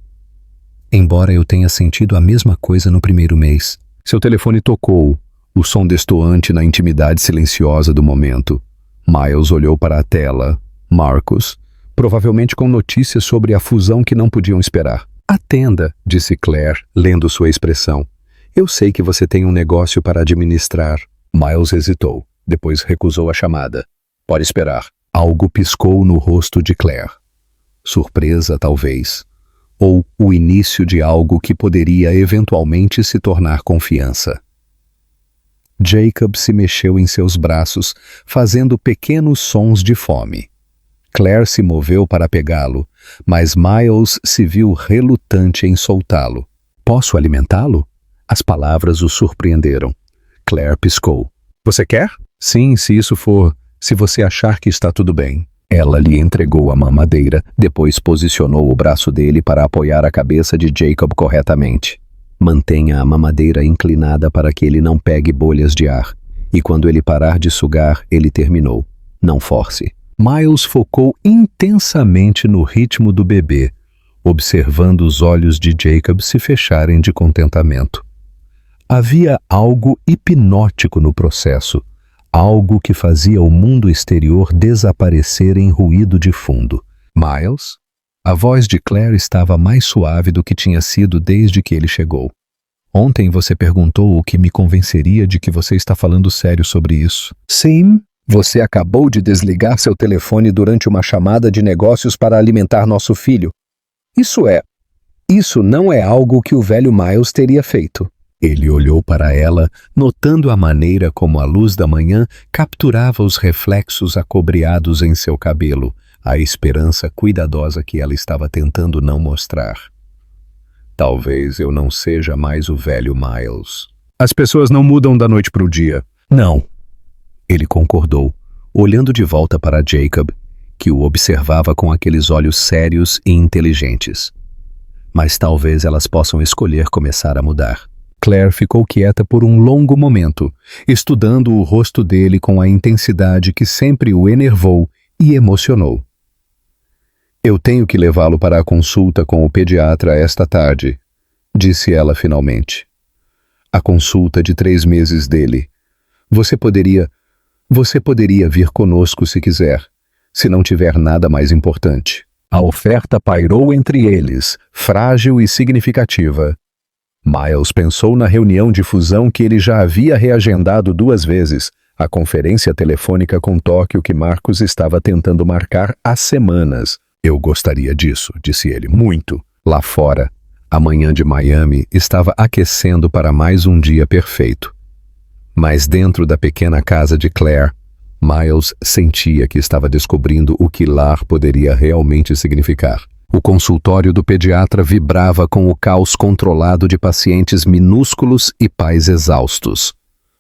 "Embora eu tenha sentido a mesma coisa no primeiro mês." Seu telefone tocou, o som destoante na intimidade silenciosa do momento. Miles olhou para a tela. Marcus, provavelmente com notícias sobre a fusão que não podiam esperar. "Atenda", disse Claire, lendo sua expressão. "Eu sei que você tem um negócio para administrar." Miles hesitou, depois recusou a chamada. "Pode esperar." Algo piscou no rosto de Claire. Surpresa, talvez. ou o início de algo que poderia eventualmente se tornar confiança. Jacob se mexeu em seus braços, fazendo pequenos sons de fome. Claire se moveu para pegá-lo, mas Miles se viu relutante em soltá-lo. "Posso alimentá-lo?" As palavras o surpreenderam. Claire piscou. "Você quer?" "Sim, se você achar que está tudo bem." Ela lhe entregou a mamadeira, depois posicionou o braço dele para apoiar a cabeça de Jacob corretamente. Mantenha a mamadeira inclinada para que ele não pegue bolhas de ar, e quando ele parar de sugar, ele terminou. Não force. Miles focou intensamente no ritmo do bebê, observando os olhos de Jacob se fecharem de contentamento. Havia algo hipnótico no processo, algo que fazia o mundo exterior desaparecer em ruído de fundo. "Miles?" A voz de Claire estava mais suave do que tinha sido desde que ele chegou. "Ontem você perguntou o que me convenceria de que você está falando sério sobre isso." "Sim, você acabou de desligar seu telefone durante uma chamada de negócios para alimentar nosso filho. Isso não é algo que o velho Miles teria feito." Ele olhou para ela, notando a maneira como a luz da manhã capturava os reflexos acobreados em seu cabelo, a esperança cuidadosa que ela estava tentando não mostrar. "Talvez eu não seja mais o velho Miles." "As pessoas não mudam da noite para o dia." "Não." Ele concordou, olhando de volta para Jacob, que o observava com aqueles olhos sérios e inteligentes. "Mas talvez elas possam escolher começar a mudar." Claire ficou quieta por um longo momento, estudando o rosto dele com a intensidade que sempre o enervou e emocionou. "Eu tenho que levá-lo para a consulta com o pediatra esta tarde", disse ela finalmente. "A consulta de 3 meses dele. Você poderia vir conosco se quiser, se não tiver nada mais importante." A oferta pairou entre eles, frágil e significativa. Miles pensou na reunião de fusão que ele já havia reagendado 2 vezes, a conferência telefônica com Tóquio que Marcos estava tentando marcar há semanas. "Eu gostaria disso", disse ele, "muito." Lá fora, a manhã de Miami estava aquecendo para mais um dia perfeito. Mas dentro da pequena casa de Claire, Miles sentia que estava descobrindo o que lar poderia realmente significar. O consultório do pediatra vibrava com o caos controlado de pacientes minúsculos e pais exaustos.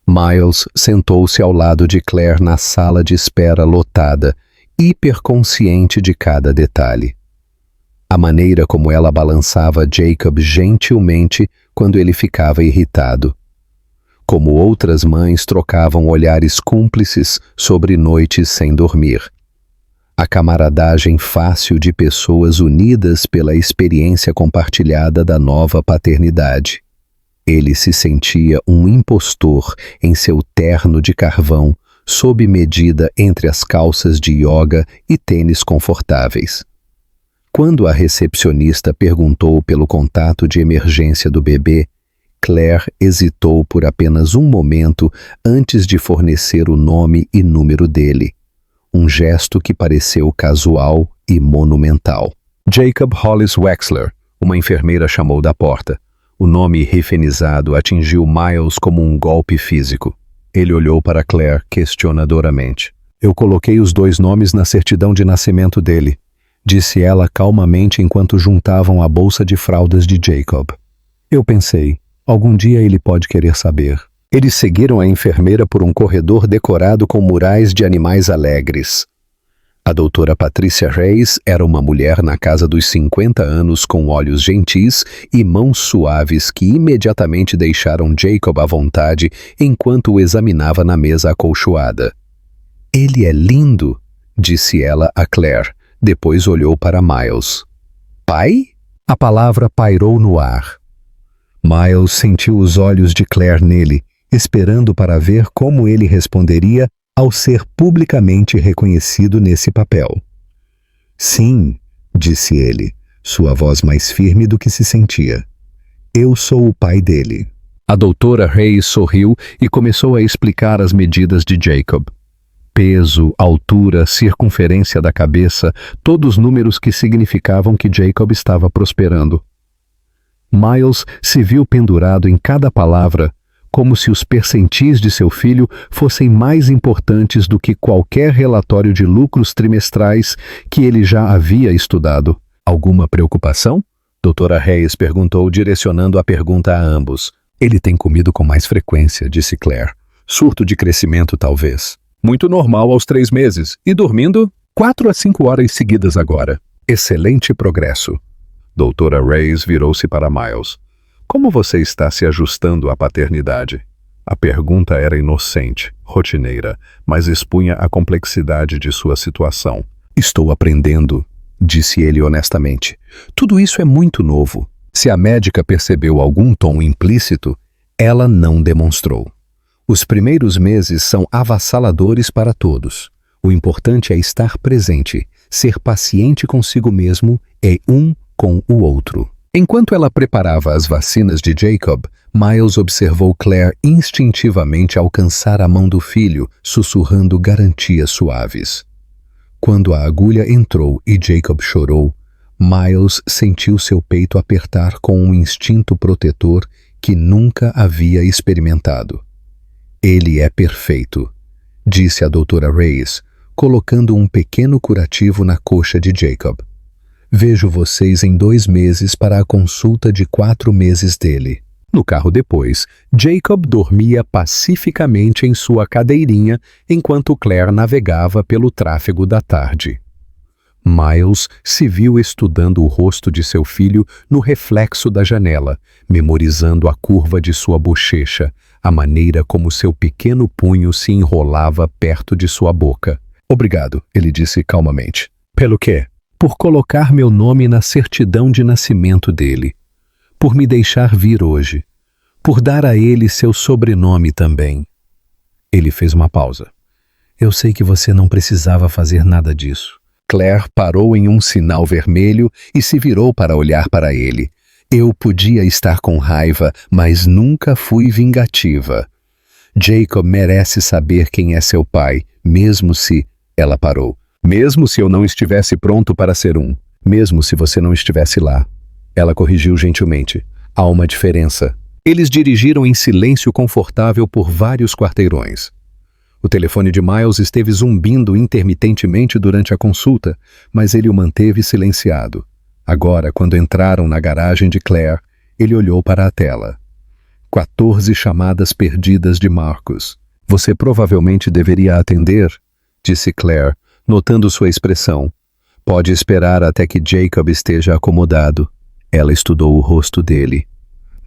Miles sentou-se ao lado de Claire na sala de espera lotada, hiperconsciente de cada detalhe. A maneira como ela balançava Jacob gentilmente quando ele ficava irritado. Como outras mães trocavam olhares cúmplices sobre noites sem dormir. A camaradagem fácil de pessoas unidas pela experiência compartilhada da nova paternidade. Ele se sentia um impostor em seu terno de carvão, sob medida entre as calças de yoga e tênis confortáveis. Quando a recepcionista perguntou pelo contato de emergência do bebê, Claire hesitou por apenas um momento antes de fornecer o nome e número dele. Um gesto que pareceu casual e monumental. Jacob Hollis Wexler, uma enfermeira chamou da porta. O nome refenizado atingiu Miles como um golpe físico. Ele olhou para Claire questionadoramente. "Eu coloquei os 2 nomes na certidão de nascimento dele", disse ela calmamente enquanto juntavam a bolsa de fraldas de Jacob. "Eu pensei, algum dia ele pode querer saber." Eles seguiram a enfermeira por um corredor decorado com murais de animais alegres. A doutora Patrícia Reis era uma mulher na casa dos 50 anos com olhos gentis e mãos suaves que imediatamente deixaram Jacob à vontade enquanto o examinava na mesa acolchoada. "Ele é lindo", disse ela a Claire, depois olhou para Miles. "Pai?" A palavra pairou no ar. Miles sentiu os olhos de Claire nele, esperando para ver como ele responderia ao ser publicamente reconhecido nesse papel. "Sim", disse ele, sua voz mais firme do que se sentia. "Eu sou o pai dele." A doutora Reis sorriu e começou a explicar as medidas de Jacob. Peso, altura, circunferência da cabeça, todos números que significavam que Jacob estava prosperando. Miles se viu pendurado em cada palavra, como se os percentis de seu filho fossem mais importantes do que qualquer relatório de lucros trimestrais que ele já havia estudado. Alguma preocupação? Doutora Hayes perguntou, direcionando a pergunta a ambos. Ele tem comido com mais frequência, disse Claire. Surto de crescimento, talvez. Muito normal aos 3 meses, e dormindo 4 a 5 horas seguidas agora. Excelente progresso. Doutora Hayes virou-se para Miles. Como você está se ajustando à paternidade? A pergunta era inocente, rotineira, mas expunha a complexidade de sua situação. Estou aprendendo, disse ele honestamente. Tudo isso é muito novo. Se a médica percebeu algum tom implícito, ela não demonstrou. Os primeiros meses são avassaladores para todos. O importante é estar presente, ser paciente consigo mesmo e um com o outro. Enquanto ela preparava as vacinas de Jacob, Miles observou Claire instintivamente alcançar a mão do filho, sussurrando garantias suaves. Quando a agulha entrou e Jacob chorou, Miles sentiu seu peito apertar com um instinto protetor que nunca havia experimentado. Ele é perfeito, disse a doutora Hayes, colocando um pequeno curativo na coxa de Jacob. Vejo vocês em 2 meses para a consulta de 4 meses dele. No carro depois, Jacob dormia pacificamente em sua cadeirinha enquanto Claire navegava pelo tráfego da tarde. Miles se viu estudando o rosto de seu filho no reflexo da janela, memorizando a curva de sua bochecha, a maneira como seu pequeno punho se enrolava perto de sua boca. Obrigado, ele disse calmamente. Pelo quê? Por colocar meu nome na certidão de nascimento dele. Por me deixar vir hoje. Por dar a ele seu sobrenome também. Ele fez uma pausa. Eu sei que você não precisava fazer nada disso. Claire parou em um sinal vermelho e se virou para olhar para ele. Eu podia estar com raiva, mas nunca fui vingativa. Jacob merece saber quem é seu pai, mesmo se... Ela parou. Mesmo se eu não estivesse pronto para ser um. Mesmo se você não estivesse lá. Ela corrigiu gentilmente. Há uma diferença. Eles dirigiram em silêncio confortável por vários quarteirões. O telefone de Miles esteve zumbindo intermitentemente durante a consulta, mas ele o manteve silenciado. Agora, quando entraram na garagem de Claire, ele olhou para a tela. 14 chamadas perdidas de Marcus. Você provavelmente deveria atender, disse Claire, notando sua expressão. Pode esperar até que Jacob esteja acomodado. Ela estudou o rosto dele.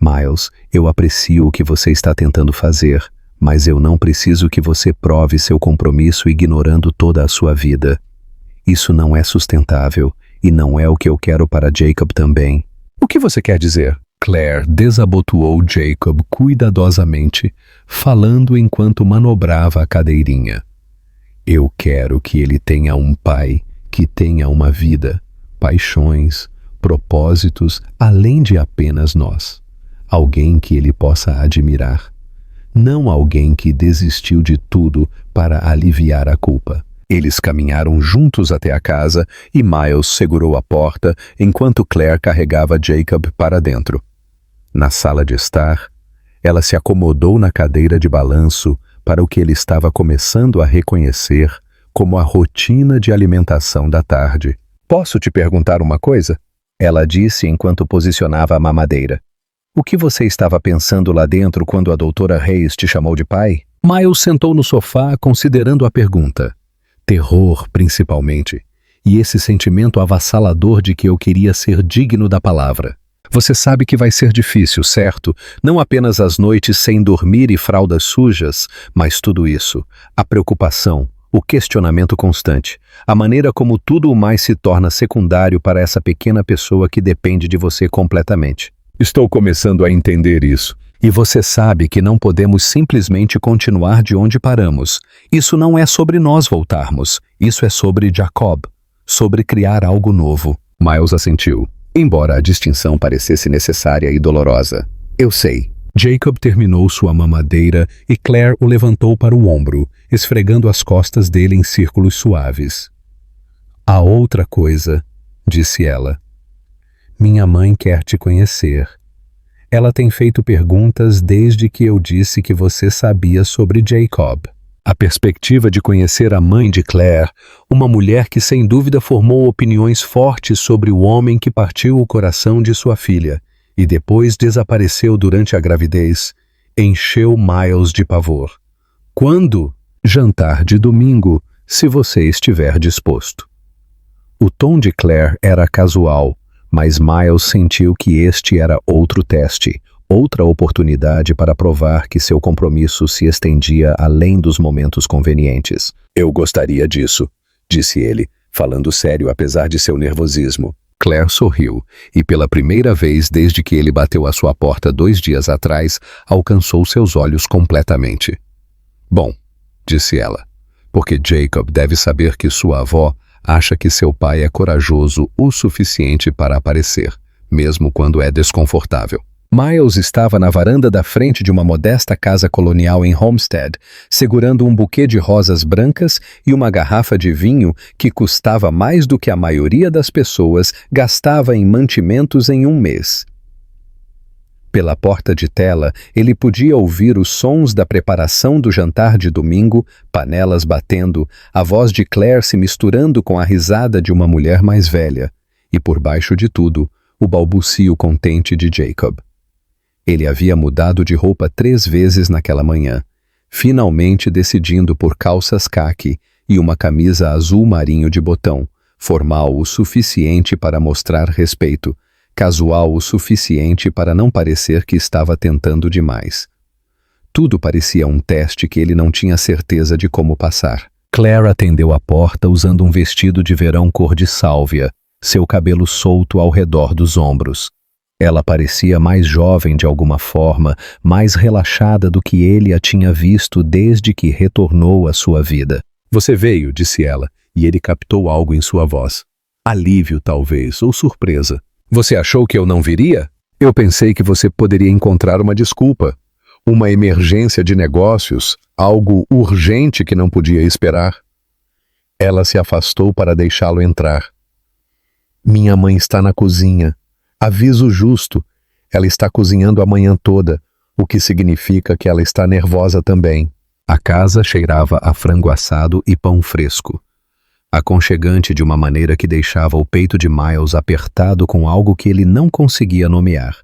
Miles, eu aprecio o que você está tentando fazer, mas eu não preciso que você prove seu compromisso ignorando toda a sua vida. Isso não é sustentável, e não é o que eu quero para Jacob também. O que você quer dizer? Claire desabotoou Jacob cuidadosamente, falando enquanto manobrava a cadeirinha. Eu quero que ele tenha um pai que tenha uma vida, paixões, propósitos, além de apenas nós. Alguém que ele possa admirar. Não alguém que desistiu de tudo para aliviar a culpa. Eles caminharam juntos até a casa e Miles segurou a porta enquanto Claire carregava Jacob para dentro. Na sala de estar, ela se acomodou na cadeira de balanço para o que ele estava começando a reconhecer como a rotina de alimentação da tarde. Posso te perguntar uma coisa? Ela disse enquanto posicionava a mamadeira. O que você estava pensando lá dentro quando a doutora Hayes te chamou de pai? Miles sentou no sofá considerando a pergunta. Terror, principalmente. E esse sentimento avassalador de que eu queria ser digno da palavra. Você sabe que vai ser difícil, certo? Não apenas as noites sem dormir e fraldas sujas, mas tudo isso. A preocupação, o questionamento constante. A maneira como tudo o mais se torna secundário para essa pequena pessoa que depende de você completamente. Estou começando a entender isso. E você sabe que não podemos simplesmente continuar de onde paramos. Isso não é sobre nós voltarmos. Isso é sobre Jacob. Sobre criar algo novo. Miles assentiu. Embora a distinção parecesse necessária e dolorosa. Eu sei. Jacob terminou sua mamadeira e Claire o levantou para o ombro, esfregando as costas dele em círculos suaves. "Há outra coisa", disse ela. "Minha mãe quer te conhecer. Ela tem feito perguntas desde que eu disse que você sabia sobre Jacob." A perspectiva de conhecer a mãe de Claire, uma mulher que sem dúvida formou opiniões fortes sobre o homem que partiu o coração de sua filha e depois desapareceu durante a gravidez, encheu Miles de pavor. "Quando?" "Jantar de domingo, se você estiver disposto." O tom de Claire era casual, mas Miles sentiu que este era outro teste, outra oportunidade para provar que seu compromisso se estendia além dos momentos convenientes. "Eu gostaria disso", disse ele, falando sério apesar de seu nervosismo. Claire sorriu, e pela primeira vez desde que ele bateu à sua porta 2 dias atrás, alcançou seus olhos completamente. "Bom", disse ela, "porque Jacob deve saber que sua avó acha que seu pai é corajoso o suficiente para aparecer, mesmo quando é desconfortável." Miles estava na varanda da frente de uma modesta casa colonial em Homestead, segurando um buquê de rosas brancas e uma garrafa de vinho que custava mais do que a maioria das pessoas gastava em mantimentos em um mês. Pela porta de tela, ele podia ouvir os sons da preparação do jantar de domingo, panelas batendo, a voz de Claire se misturando com a risada de uma mulher mais velha, e por baixo de tudo, o balbucio contente de Jacob. Ele havia mudado de roupa 3 vezes naquela manhã, finalmente decidindo por calças caqui e uma camisa azul marinho de botão, formal o suficiente para mostrar respeito, casual o suficiente para não parecer que estava tentando demais. Tudo parecia um teste que ele não tinha certeza de como passar. Claire atendeu a porta usando um vestido de verão cor de sálvia, seu cabelo solto ao redor dos ombros. Ela parecia mais jovem de alguma forma, mais relaxada do que ele a tinha visto desde que retornou à sua vida. "Você veio", disse ela, e ele captou algo em sua voz. Alívio, talvez, ou surpresa. "Você achou que eu não viria? Eu pensei que você poderia encontrar uma desculpa. Uma emergência de negócios, algo urgente que não podia esperar." Ela se afastou para deixá-lo entrar. "Minha mãe está na cozinha. Aviso justo, ela está cozinhando a manhã toda, o que significa que ela está nervosa também." A casa cheirava a frango assado e pão fresco, aconchegante de uma maneira que deixava o peito de Miles apertado com algo que ele não conseguia nomear.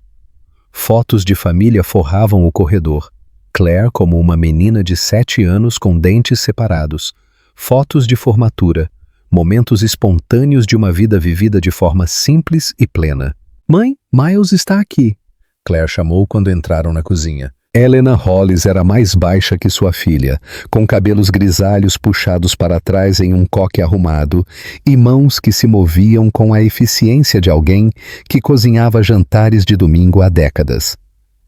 Fotos de família forravam o corredor, Claire como uma menina de 7 anos com dentes separados, fotos de formatura, momentos espontâneos de uma vida vivida de forma simples e plena. "Mãe, Miles está aqui", Claire chamou quando entraram na cozinha. Helena Hollis era mais baixa que sua filha, com cabelos grisalhos puxados para trás em um coque arrumado e mãos que se moviam com a eficiência de alguém que cozinhava jantares de domingo há décadas.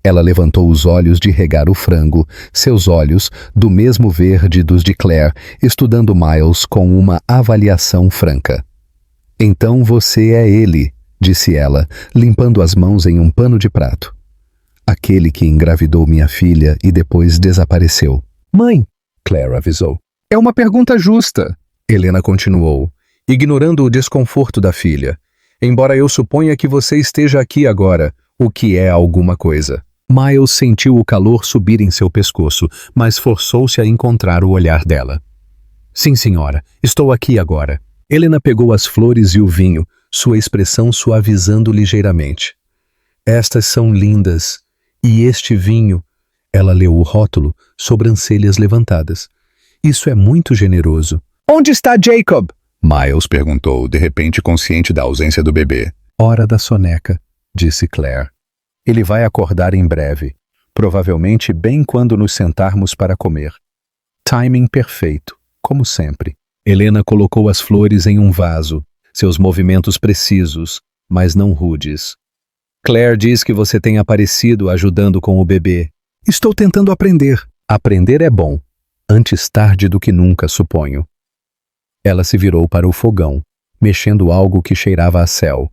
Ela levantou os olhos de regar o frango, seus olhos, do mesmo verde dos de Claire, estudando Miles com uma avaliação franca. "Então você é ele", disse ela, limpando as mãos em um pano de prato. "Aquele que engravidou minha filha e depois desapareceu." "Mãe", Claire avisou. "É uma pergunta justa", Helena continuou, ignorando o desconforto da filha. "Embora eu suponha que você esteja aqui agora, o que é alguma coisa." Miles sentiu o calor subir em seu pescoço, mas forçou-se a encontrar o olhar dela. "Sim, senhora, estou aqui agora." Helena pegou as flores e o vinho, sua expressão suavizando ligeiramente. "Estas são lindas. E este vinho..." Ela leu o rótulo, sobrancelhas levantadas. "Isso é muito generoso." "Onde está Jacob?" Miles perguntou, de repente consciente da ausência do bebê. "Hora da soneca", disse Claire. "Ele vai acordar em breve, provavelmente bem quando nos sentarmos para comer." Timing perfeito, como sempre. Helena colocou as flores em um vaso, seus movimentos precisos, mas não rudes. "Claire diz que você tem aparecido ajudando com o bebê." "Estou tentando aprender." "Aprender é bom. Antes tarde do que nunca, suponho." Ela se virou para o fogão, mexendo algo que cheirava a céu.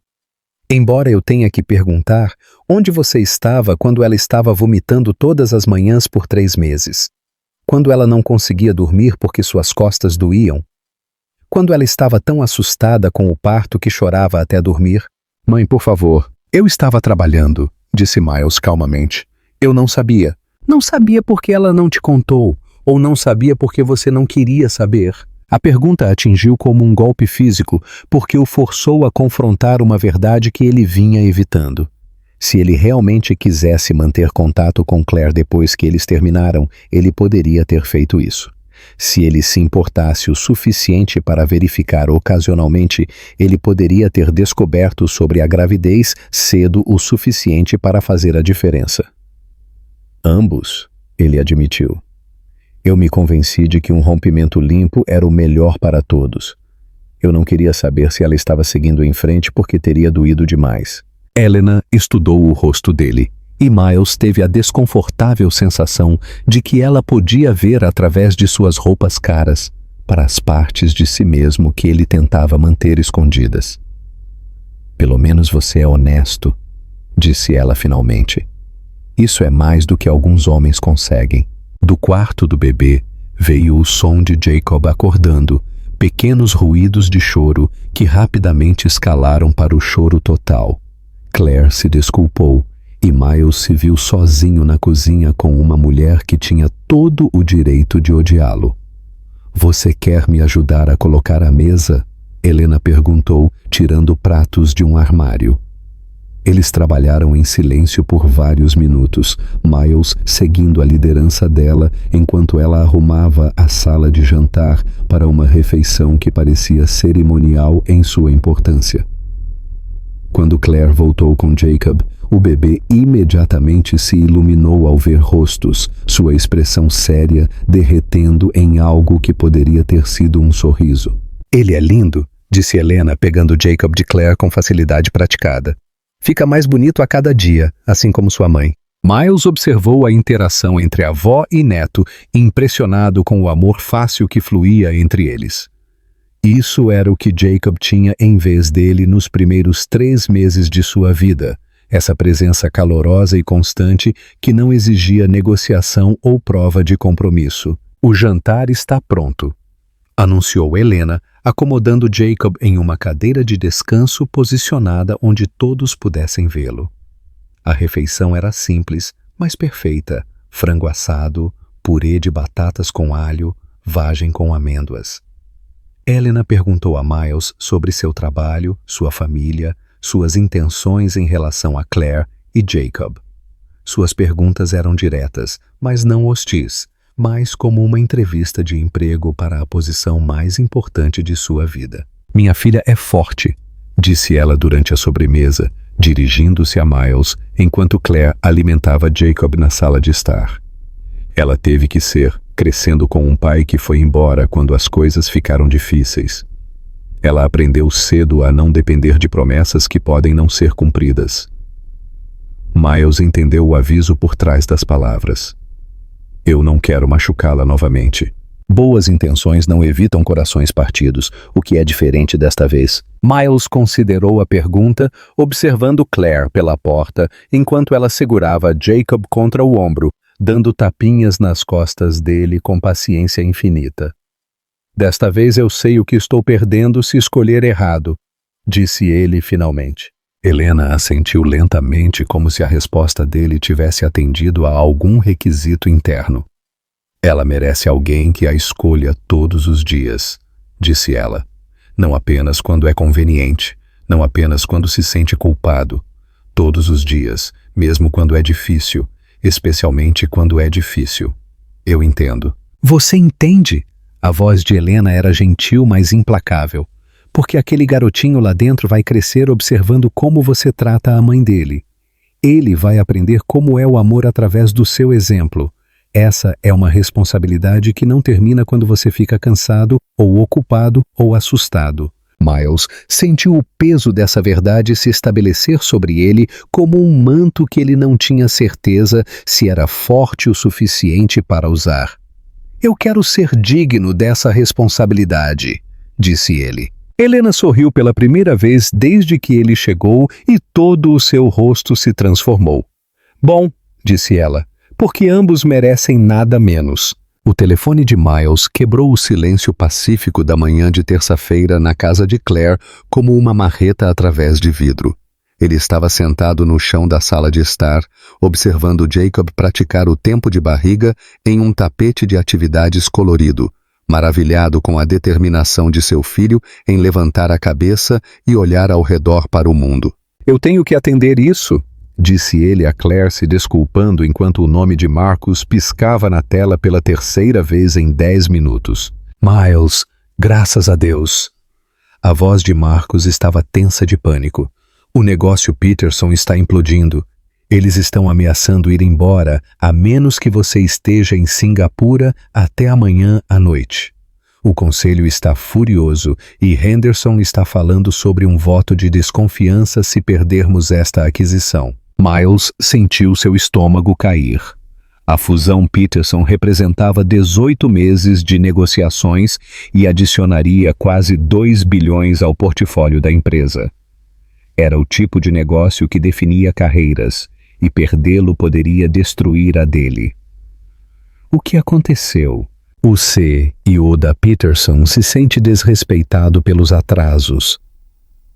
Embora eu tenha que perguntar onde você estava quando ela estava vomitando todas as manhãs por 3 meses. Quando ela não conseguia dormir porque suas costas doíam. Quando ela estava tão assustada com o parto que chorava até dormir. Mãe, por favor, eu estava trabalhando, disse Miles calmamente. Eu não sabia. Não sabia porque ela não te contou, ou não sabia porque você não queria saber. A pergunta atingiu como um golpe físico, porque o forçou a confrontar uma verdade que ele vinha evitando. Se ele realmente quisesse manter contato com Claire depois que eles terminaram, ele poderia ter feito isso. Se ele se importasse o suficiente para verificar ocasionalmente, ele poderia ter descoberto sobre a gravidez cedo o suficiente para fazer a diferença. Ambos, ele admitiu. Eu me convenci de que um rompimento limpo era o melhor para todos. Eu não queria saber se ela estava seguindo em frente porque teria doído demais. Helena estudou o rosto dele, e Miles teve a desconfortável sensação de que ela podia ver através de suas roupas caras para as partes de si mesmo que ele tentava manter escondidas. Pelo menos você é honesto, disse ela finalmente. Isso é mais do que alguns homens conseguem. Do quarto do bebê veio o som de Jacob acordando, pequenos ruídos de choro que rapidamente escalaram para o choro total. Claire se desculpou e Miles se viu sozinho na cozinha com uma mulher que tinha todo o direito de odiá-lo. Você quer me ajudar a colocar a mesa? Helena perguntou, tirando pratos de um armário. Eles trabalharam em silêncio por vários minutos, Miles seguindo a liderança dela enquanto ela arrumava a sala de jantar para uma refeição que parecia cerimonial em sua importância. Quando Claire voltou com Jacob, o bebê imediatamente se iluminou ao ver rostos, sua expressão séria derretendo em algo que poderia ter sido um sorriso. Ele é lindo, disse Helena, pegando Jacob de Claire com facilidade praticada. Fica mais bonito a cada dia, assim como sua mãe. Miles observou a interação entre avó e neto, impressionado com o amor fácil que fluía entre eles. Isso era o que Jacob tinha em vez dele nos primeiros 3 meses de sua vida, essa presença calorosa e constante que não exigia negociação ou prova de compromisso. O jantar está pronto, anunciou Helena, acomodando Jacob em uma cadeira de descanso posicionada onde todos pudessem vê-lo. A refeição era simples, mas perfeita: frango assado, purê de batatas com alho, vagem com amêndoas. Helena perguntou a Miles sobre seu trabalho, sua família, suas intenções em relação a Claire e Jacob. Suas perguntas eram diretas, mas não hostis, mas como uma entrevista de emprego para a posição mais importante de sua vida. Minha filha é forte, disse ela durante a sobremesa, dirigindo-se a Miles, enquanto Claire alimentava Jacob na sala de estar. Ela teve que ser, crescendo com um pai que foi embora quando as coisas ficaram difíceis. Ela aprendeu cedo a não depender de promessas que podem não ser cumpridas. Miles entendeu o aviso por trás das palavras. Eu não quero machucá-la novamente. Boas intenções não evitam corações partidos, o que é diferente desta vez. Miles considerou a pergunta, observando Claire pela porta, enquanto ela segurava Jacob contra o ombro, dando tapinhas nas costas dele com paciência infinita. Desta vez eu sei o que estou perdendo se escolher errado, disse ele finalmente. Helena assentiu lentamente, como se a resposta dele tivesse atendido a algum requisito interno. Ela merece alguém que a escolha todos os dias, disse ela. Não apenas quando é conveniente, não apenas quando se sente culpado. Todos os dias, mesmo quando é difícil, especialmente quando é difícil. Eu entendo. Você entende? A voz de Helena era gentil, mas implacável. Porque aquele garotinho lá dentro vai crescer observando como você trata a mãe dele. Ele vai aprender como é o amor através do seu exemplo. Essa é uma responsabilidade que não termina quando você fica cansado, ou ocupado, ou assustado. Miles sentiu o peso dessa verdade se estabelecer sobre ele como um manto que ele não tinha certeza se era forte o suficiente para usar. Eu quero ser digno dessa responsabilidade, disse ele. Helena sorriu pela primeira vez desde que ele chegou e todo o seu rosto se transformou. Bom, disse ela, porque ambos merecem nada menos. O telefone de Miles quebrou o silêncio pacífico da manhã de terça-feira na casa de Claire como uma marreta através de vidro. Ele estava sentado no chão da sala de estar, observando Jacob praticar o tempo de barriga em um tapete de atividades colorido, maravilhado com a determinação de seu filho em levantar a cabeça e olhar ao redor para o mundo. Eu tenho que atender isso, disse ele a Claire se desculpando enquanto o nome de Marcus piscava na tela pela terceira vez em 10 minutos. Miles, graças a Deus. A voz de Marcus estava tensa de pânico. O negócio Peterson está implodindo. Eles estão ameaçando ir embora, a menos que você esteja em Singapura até amanhã à noite. O conselho está furioso e Henderson está falando sobre um voto de desconfiança se perdermos esta aquisição. Miles sentiu seu estômago cair. A fusão Peterson representava 18 meses de negociações e adicionaria quase 2 bilhões ao portfólio da empresa. Era o tipo de negócio que definia carreiras, e perdê-lo poderia destruir a dele. O que aconteceu? O CEO da Peterson se sente desrespeitado pelos atrasos.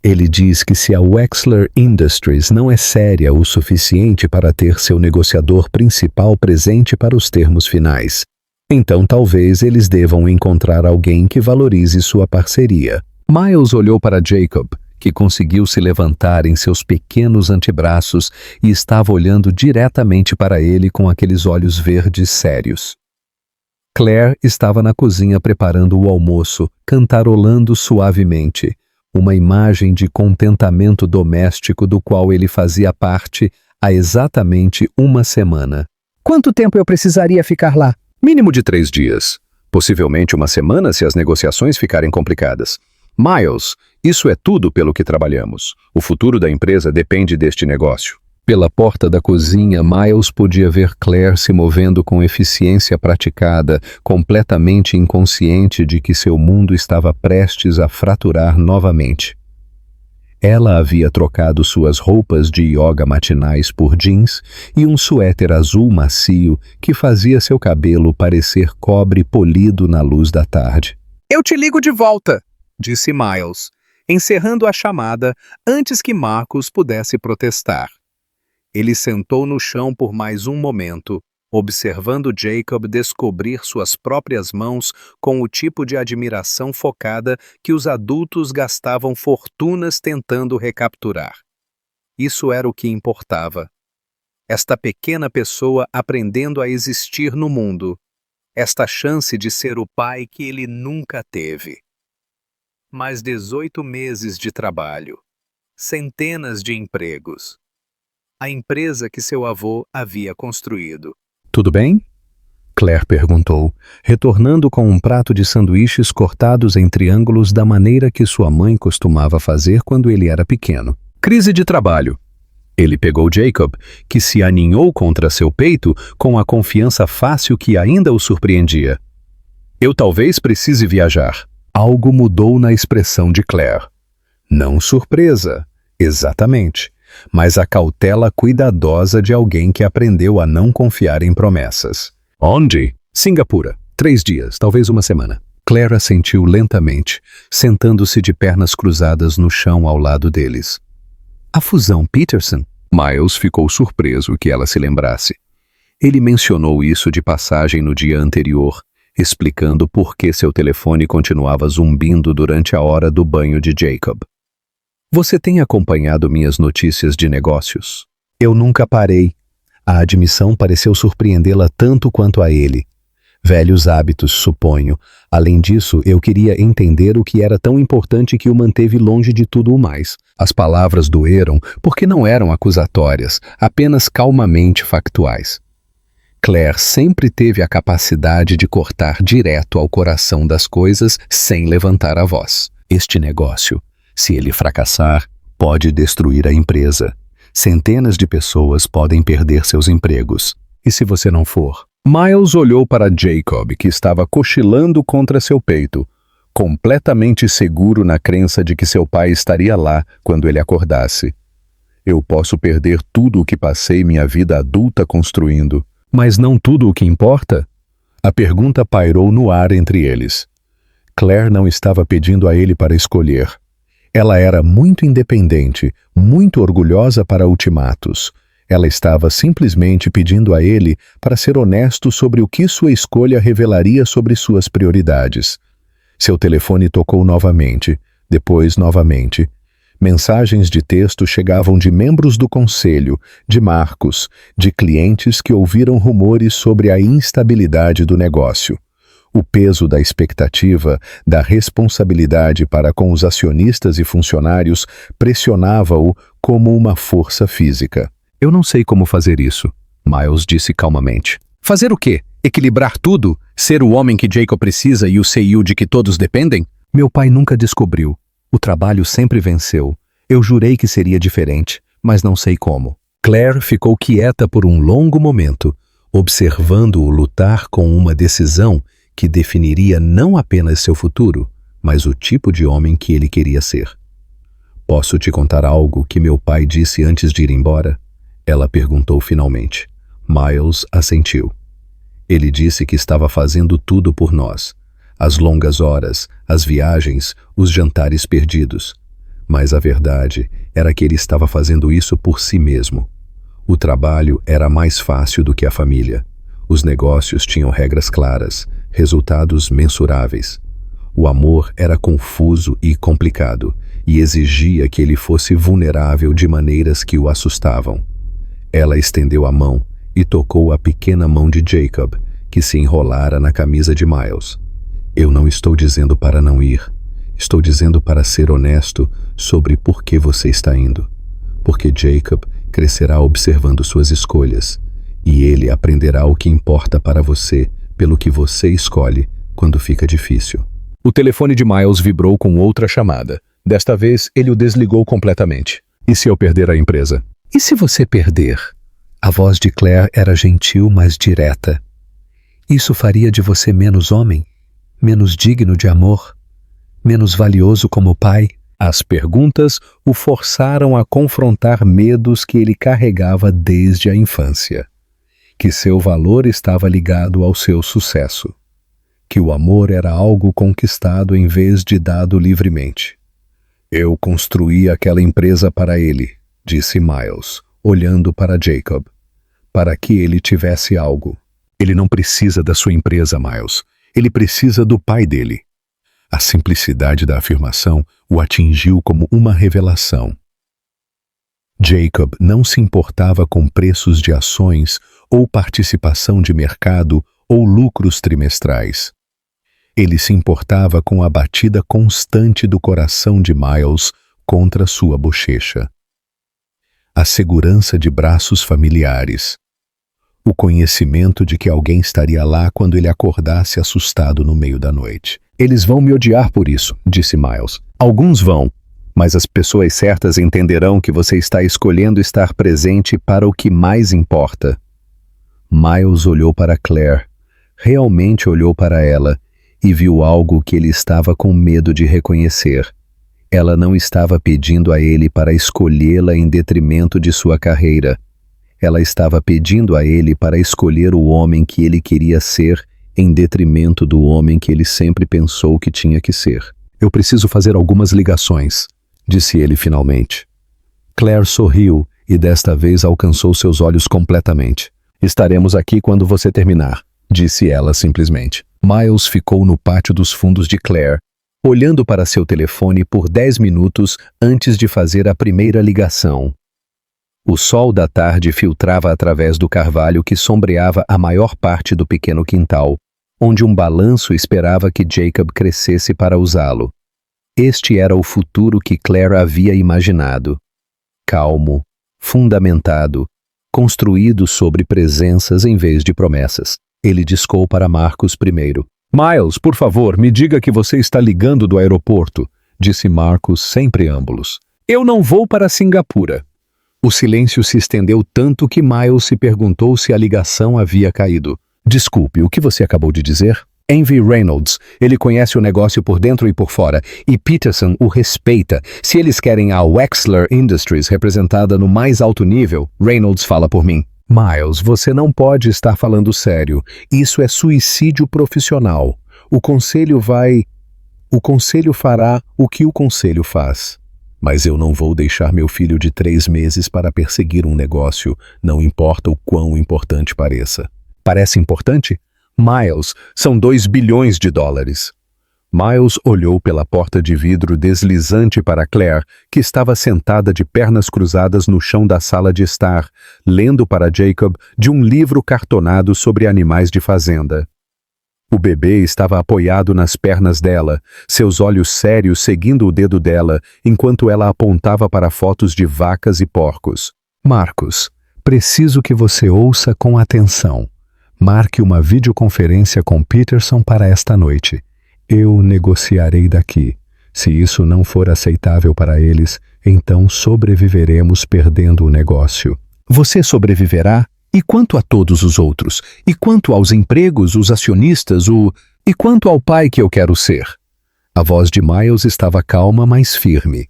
Ele diz que se a Wexler Industries não é séria o suficiente para ter seu negociador principal presente para os termos finais, então talvez eles devam encontrar alguém que valorize sua parceria. Miles olhou para Jacob, que conseguiu se levantar em seus pequenos antebraços e estava olhando diretamente para ele com aqueles olhos verdes sérios. Claire estava na cozinha preparando o almoço, cantarolando suavemente, uma imagem de contentamento doméstico do qual ele fazia parte há exatamente uma semana. Quanto tempo eu precisaria ficar lá? Mínimo de 3 dias. Possivelmente uma semana se as negociações ficarem complicadas. Miles, isso é tudo pelo que trabalhamos. O futuro da empresa depende deste negócio. Pela porta da cozinha, Miles podia ver Claire se movendo com eficiência praticada, completamente inconsciente de que seu mundo estava prestes a fraturar novamente. Ela havia trocado suas roupas de yoga matinais por jeans e um suéter azul macio que fazia seu cabelo parecer cobre polido na luz da tarde. Eu te ligo de volta, disse Miles, encerrando a chamada antes que Marcus pudesse protestar. Ele sentou no chão por mais um momento, observando Jacob descobrir suas próprias mãos com o tipo de admiração focada que os adultos gastavam fortunas tentando recapturar. Isso era o que importava. Esta pequena pessoa aprendendo a existir no mundo. Esta chance de ser o pai que ele nunca teve. Mais 18 meses de trabalho. Centenas de empregos. A empresa que seu avô havia construído. Tudo bem? Claire perguntou, retornando com um prato de sanduíches cortados em triângulos da maneira que sua mãe costumava fazer quando ele era pequeno. Crise de trabalho. Ele pegou Jacob, que se aninhou contra seu peito com a confiança fácil que ainda o surpreendia. Eu talvez precise viajar. Algo mudou na expressão de Claire. Não surpresa, exatamente, mas a cautela cuidadosa de alguém que aprendeu a não confiar em promessas. Onde? Singapura. 3 dias, talvez uma semana. Claire assentiu lentamente, sentando-se de pernas cruzadas no chão ao lado deles. A fusão Peterson? Miles ficou surpreso que ela se lembrasse. Ele mencionou isso de passagem no dia anterior, explicando por que seu telefone continuava zumbindo durante a hora do banho de Jacob. Você tem acompanhado minhas notícias de negócios? Eu nunca parei. A admissão pareceu surpreendê-la tanto quanto a ele. Velhos hábitos, suponho. Além disso, eu queria entender o que era tão importante que o manteve longe de tudo o mais. As palavras doeram porque não eram acusatórias, apenas calmamente factuais. Claire sempre teve a capacidade de cortar direto ao coração das coisas sem levantar a voz. Este negócio, se ele fracassar, pode destruir a empresa. Centenas de pessoas podem perder seus empregos. E se você não for? Miles olhou para Jacob, que estava cochilando contra seu peito, completamente seguro na crença de que seu pai estaria lá quando ele acordasse. Eu posso perder tudo o que passei minha vida adulta construindo, mas não tudo o que importa? A pergunta pairou no ar entre eles. Claire não estava pedindo a ele para escolher. Ela era muito independente, muito orgulhosa para ultimatos. Ela estava simplesmente pedindo a ele para ser honesto sobre o que sua escolha revelaria sobre suas prioridades. Seu telefone tocou novamente, depois novamente. Mensagens de texto chegavam de membros do conselho, de Marcos, de clientes que ouviram rumores sobre a instabilidade do negócio. O peso da expectativa, da responsabilidade para com os acionistas e funcionários pressionava-o como uma força física. Eu não sei como fazer isso, Miles disse calmamente. Fazer o quê? Equilibrar tudo? Ser o homem que Jacob precisa e o CEO de que todos dependem? Meu pai nunca descobriu. O trabalho sempre venceu. Eu jurei que seria diferente, mas não sei como. Claire ficou quieta por um longo momento, observando-o lutar com uma decisão que definiria não apenas seu futuro, mas o tipo de homem que ele queria ser. Posso te contar algo que meu pai disse antes de ir embora? Ela perguntou finalmente. Miles assentiu. Ele disse que estava fazendo tudo por nós. As longas horas, as viagens, os jantares perdidos. Mas a verdade era que ele estava fazendo isso por si mesmo. O trabalho era mais fácil do que a família. Os negócios tinham regras claras, resultados mensuráveis. O amor era confuso e complicado, e exigia que ele fosse vulnerável de maneiras que o assustavam. Ela estendeu a mão e tocou a pequena mão de Jacob, que se enrolara na camisa de Miles. Eu não estou dizendo para não ir. Estou dizendo para ser honesto sobre por que você está indo. Porque Jacob crescerá observando suas escolhas, e ele aprenderá o que importa para você pelo que você escolhe quando fica difícil. O telefone de Miles vibrou com outra chamada. Desta vez, ele o desligou completamente. E se eu perder a empresa? E se você perder? A voz de Claire era gentil, mas direta. Isso faria de você menos homem? Menos digno de amor? Menos valioso como pai? As perguntas o forçaram a confrontar medos que ele carregava desde a infância. Que seu valor estava ligado ao seu sucesso. Que o amor era algo conquistado em vez de dado livremente. Eu construí aquela empresa para ele, disse Miles, olhando para Jacob. Para que ele tivesse algo. Ele não precisa da sua empresa, Miles. Ele precisa do pai dele. A simplicidade da afirmação o atingiu como uma revelação. Jacob não se importava com preços de ações ou participação de mercado ou lucros trimestrais. Ele se importava com a batida constante do coração de Miles contra sua bochecha. A segurança de braços familiares. O conhecimento de que alguém estaria lá quando ele acordasse assustado no meio da noite. Eles vão me odiar por isso, disse Miles. Alguns vão, mas as pessoas certas entenderão que você está escolhendo estar presente para o que mais importa. Miles olhou para Claire, realmente olhou para ela e viu algo que ele estava com medo de reconhecer. Ela não estava pedindo a ele para escolhê-la em detrimento de sua carreira. Ela estava pedindo a ele para escolher o homem que ele queria ser em detrimento do homem que ele sempre pensou que tinha que ser. Eu preciso fazer algumas ligações, disse ele finalmente. Claire sorriu e desta vez alcançou seus olhos completamente. Estaremos aqui quando você terminar, disse ela simplesmente. Miles ficou no pátio dos fundos de Claire, olhando para seu telefone por 10 minutos antes de fazer a primeira ligação. O sol da tarde filtrava através do carvalho que sombreava a maior parte do pequeno quintal, onde um balanço esperava que Jacob crescesse para usá-lo. Este era o futuro que Claire havia imaginado. Calmo, fundamentado, construído sobre presenças em vez de promessas. Ele discou para Marcos primeiro. Miles, por favor, me diga que você está ligando do aeroporto, disse Marcos sem preâmbulos. Eu não vou para Singapura. O silêncio se estendeu tanto que Miles se perguntou se a ligação havia caído. Desculpe, o que você acabou de dizer? Envy Reynolds, ele conhece o negócio por dentro e por fora, e Peterson o respeita. Se eles querem a Wexler Industries representada no mais alto nível, Reynolds fala por mim. Miles, você não pode estar falando sério. Isso é suicídio profissional. O conselho fará o que o conselho faz. Mas eu não vou deixar meu filho de 3 meses para perseguir um negócio, não importa o quão importante pareça. Parece importante? Miles, são 2 bilhões de dólares. Miles olhou pela porta de vidro deslizante para Claire, que estava sentada de pernas cruzadas no chão da sala de estar, lendo para Jacob de um livro cartonado sobre animais de fazenda. O bebê estava apoiado nas pernas dela, seus olhos sérios seguindo o dedo dela, enquanto ela apontava para fotos de vacas e porcos. Marcos, preciso que você ouça com atenção. Marque uma videoconferência com Peterson para esta noite. Eu negociarei daqui. Se isso não for aceitável para eles, então sobreviveremos perdendo o negócio. Você sobreviverá? E quanto a todos os outros? E quanto aos empregos, os acionistas, E quanto ao pai que eu quero ser? A voz de Miles estava calma, mas firme.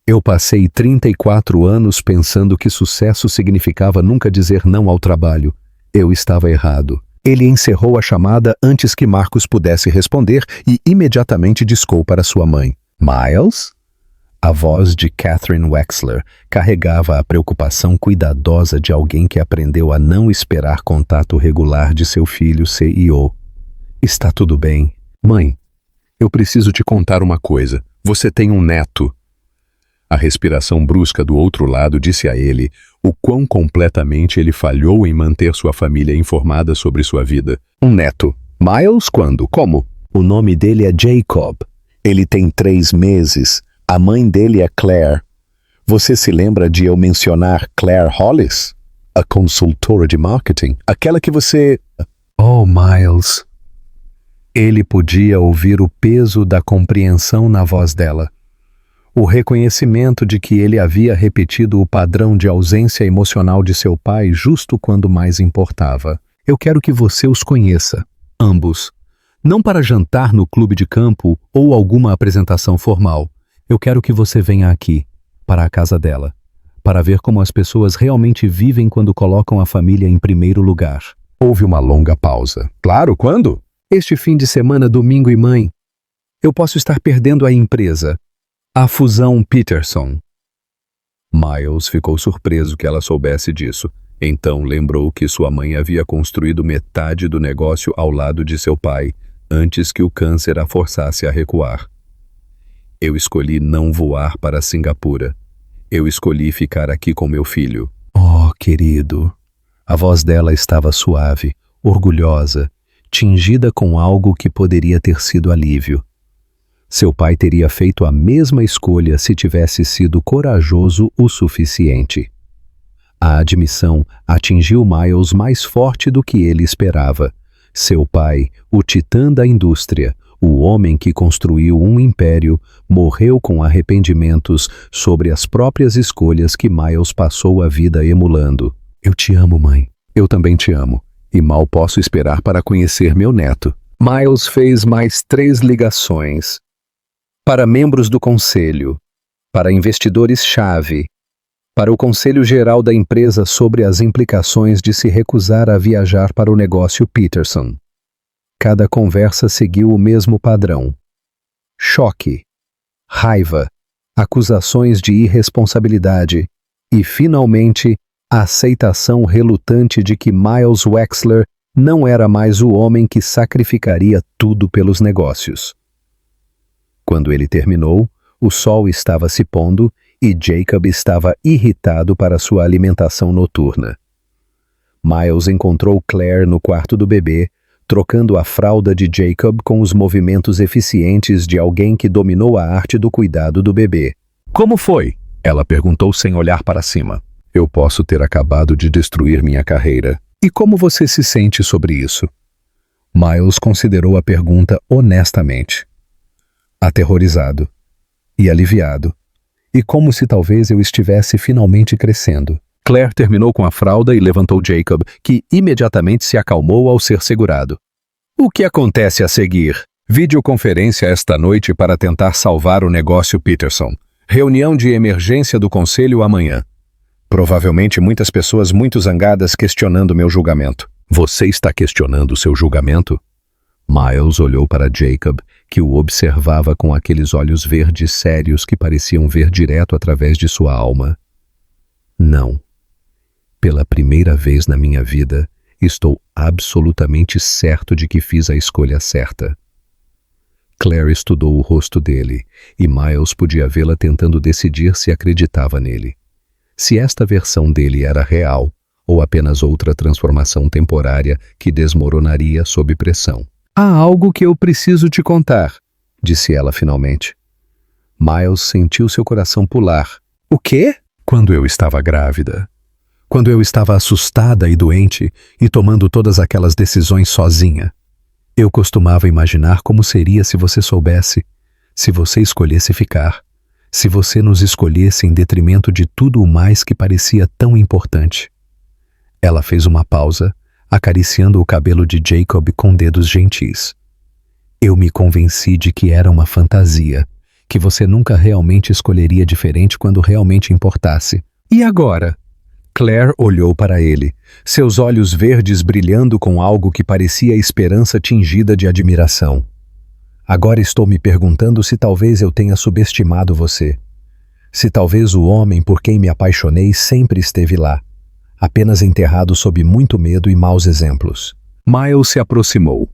Eu passei 34 anos pensando que sucesso significava nunca dizer não ao trabalho. Eu estava errado. Ele encerrou a chamada antes que Marcos pudesse responder e imediatamente discou para sua mãe. Miles? A voz de Catherine Wexler carregava a preocupação cuidadosa de alguém que aprendeu a não esperar contato regular de seu filho CEO. Está tudo bem? Mãe, eu preciso te contar uma coisa. Você tem um neto. A respiração brusca do outro lado disse a ele o quão completamente ele falhou em manter sua família informada sobre sua vida. Um neto. Miles, quando? Como? O nome dele é Jacob. Ele tem 3 meses. A mãe dele é Claire. Você se lembra de eu mencionar Claire Hollis? A consultora de marketing? Aquela que você... Oh, Miles. Ele podia ouvir o peso da compreensão na voz dela. O reconhecimento de que ele havia repetido o padrão de ausência emocional de seu pai justo quando mais importava. Eu quero que você os conheça, ambos. Não para jantar no clube de campo ou alguma apresentação formal. Eu quero que você venha aqui, para a casa dela, para ver como as pessoas realmente vivem quando colocam a família em primeiro lugar. Houve uma longa pausa. Claro, quando? Este fim de semana, domingo e mãe. Eu posso estar perdendo a empresa. A fusão Peterson. Miles ficou surpreso que ela soubesse disso. Então lembrou que sua mãe havia construído metade do negócio ao lado de seu pai, antes que o câncer a forçasse a recuar. Eu escolhi não voar para Singapura. Eu escolhi ficar aqui com meu filho. Oh, querido. A voz dela estava suave, orgulhosa, tingida com algo que poderia ter sido alívio. Seu pai teria feito a mesma escolha se tivesse sido corajoso o suficiente. A admissão atingiu Miles mais forte do que ele esperava. Seu pai, o titã da indústria, o homem que construiu um império, morreu com arrependimentos sobre as próprias escolhas que Miles passou a vida emulando. Eu te amo, mãe. Eu também te amo. E mal posso esperar para conhecer meu neto. Miles fez mais 3 ligações. Para membros do conselho, para investidores-chave, para o Conselho Geral da empresa sobre as implicações de se recusar a viajar para o negócio Peterson. Cada conversa seguiu o mesmo padrão. Choque, raiva, acusações de irresponsabilidade e, finalmente, a aceitação relutante de que Miles Wexler não era mais o homem que sacrificaria tudo pelos negócios. Quando ele terminou, o sol estava se pondo e Jacob estava irritado para sua alimentação noturna. Miles encontrou Claire no quarto do bebê, trocando a fralda de Jacob com os movimentos eficientes de alguém que dominou a arte do cuidado do bebê. Como foi? Ela perguntou sem olhar para cima. Eu posso ter acabado de destruir minha carreira. E como você se sente sobre isso? Miles considerou a pergunta honestamente. Aterrorizado e aliviado, e como se talvez eu estivesse finalmente crescendo. Claire terminou com a fralda e levantou Jacob, que imediatamente se acalmou ao ser segurado. O que acontece a seguir? Videoconferência esta noite para tentar salvar o negócio Peterson. Reunião de emergência do conselho amanhã. Provavelmente muitas pessoas muito zangadas questionando meu julgamento. Você está questionando seu julgamento? Miles olhou para Jacob, que o observava com aqueles olhos verdes sérios que pareciam ver direto através de sua alma. Não. Pela primeira vez na minha vida, estou absolutamente certo de que fiz a escolha certa. Claire estudou o rosto dele, e Miles podia vê-la tentando decidir se acreditava nele. Se esta versão dele era real, ou apenas outra transformação temporária que desmoronaria sob pressão. Há algo que eu preciso te contar, disse ela finalmente. Miles sentiu seu coração pular. O quê? Quando eu estava grávida. Quando eu estava assustada e doente e tomando todas aquelas decisões sozinha. Eu costumava imaginar como seria se você soubesse, se você escolhesse ficar, se você nos escolhesse em detrimento de tudo o mais que parecia tão importante. Ela fez uma pausa, acariciando o cabelo de Jacob com dedos gentis. Eu me convenci de que era uma fantasia, que você nunca realmente escolheria diferente quando realmente importasse. E agora? Claire olhou para ele, seus olhos verdes brilhando com algo que parecia esperança tingida de admiração. Agora estou me perguntando se talvez eu tenha subestimado você. Se talvez o homem por quem me apaixonei sempre esteve lá, apenas enterrado sob muito medo e maus exemplos. Miles se aproximou,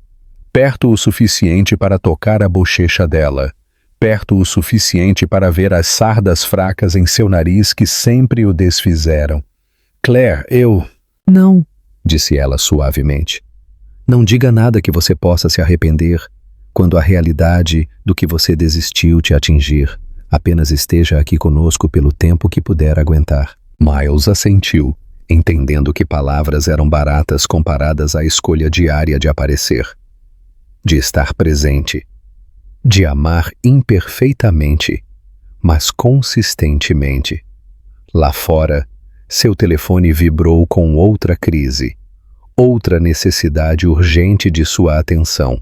perto o suficiente para tocar a bochecha dela, perto o suficiente para ver as sardas fracas em seu nariz que sempre o desfizeram. Claire, eu... Não, disse ela suavemente. Não diga nada que você possa se arrepender quando a realidade do que você desistiu te atingir. Apenas esteja aqui conosco pelo tempo que puder aguentar. Miles assentiu, entendendo que palavras eram baratas comparadas à escolha diária de aparecer, de estar presente, de amar imperfeitamente, mas consistentemente. Lá fora, seu telefone vibrou com outra crise, outra necessidade urgente de sua atenção.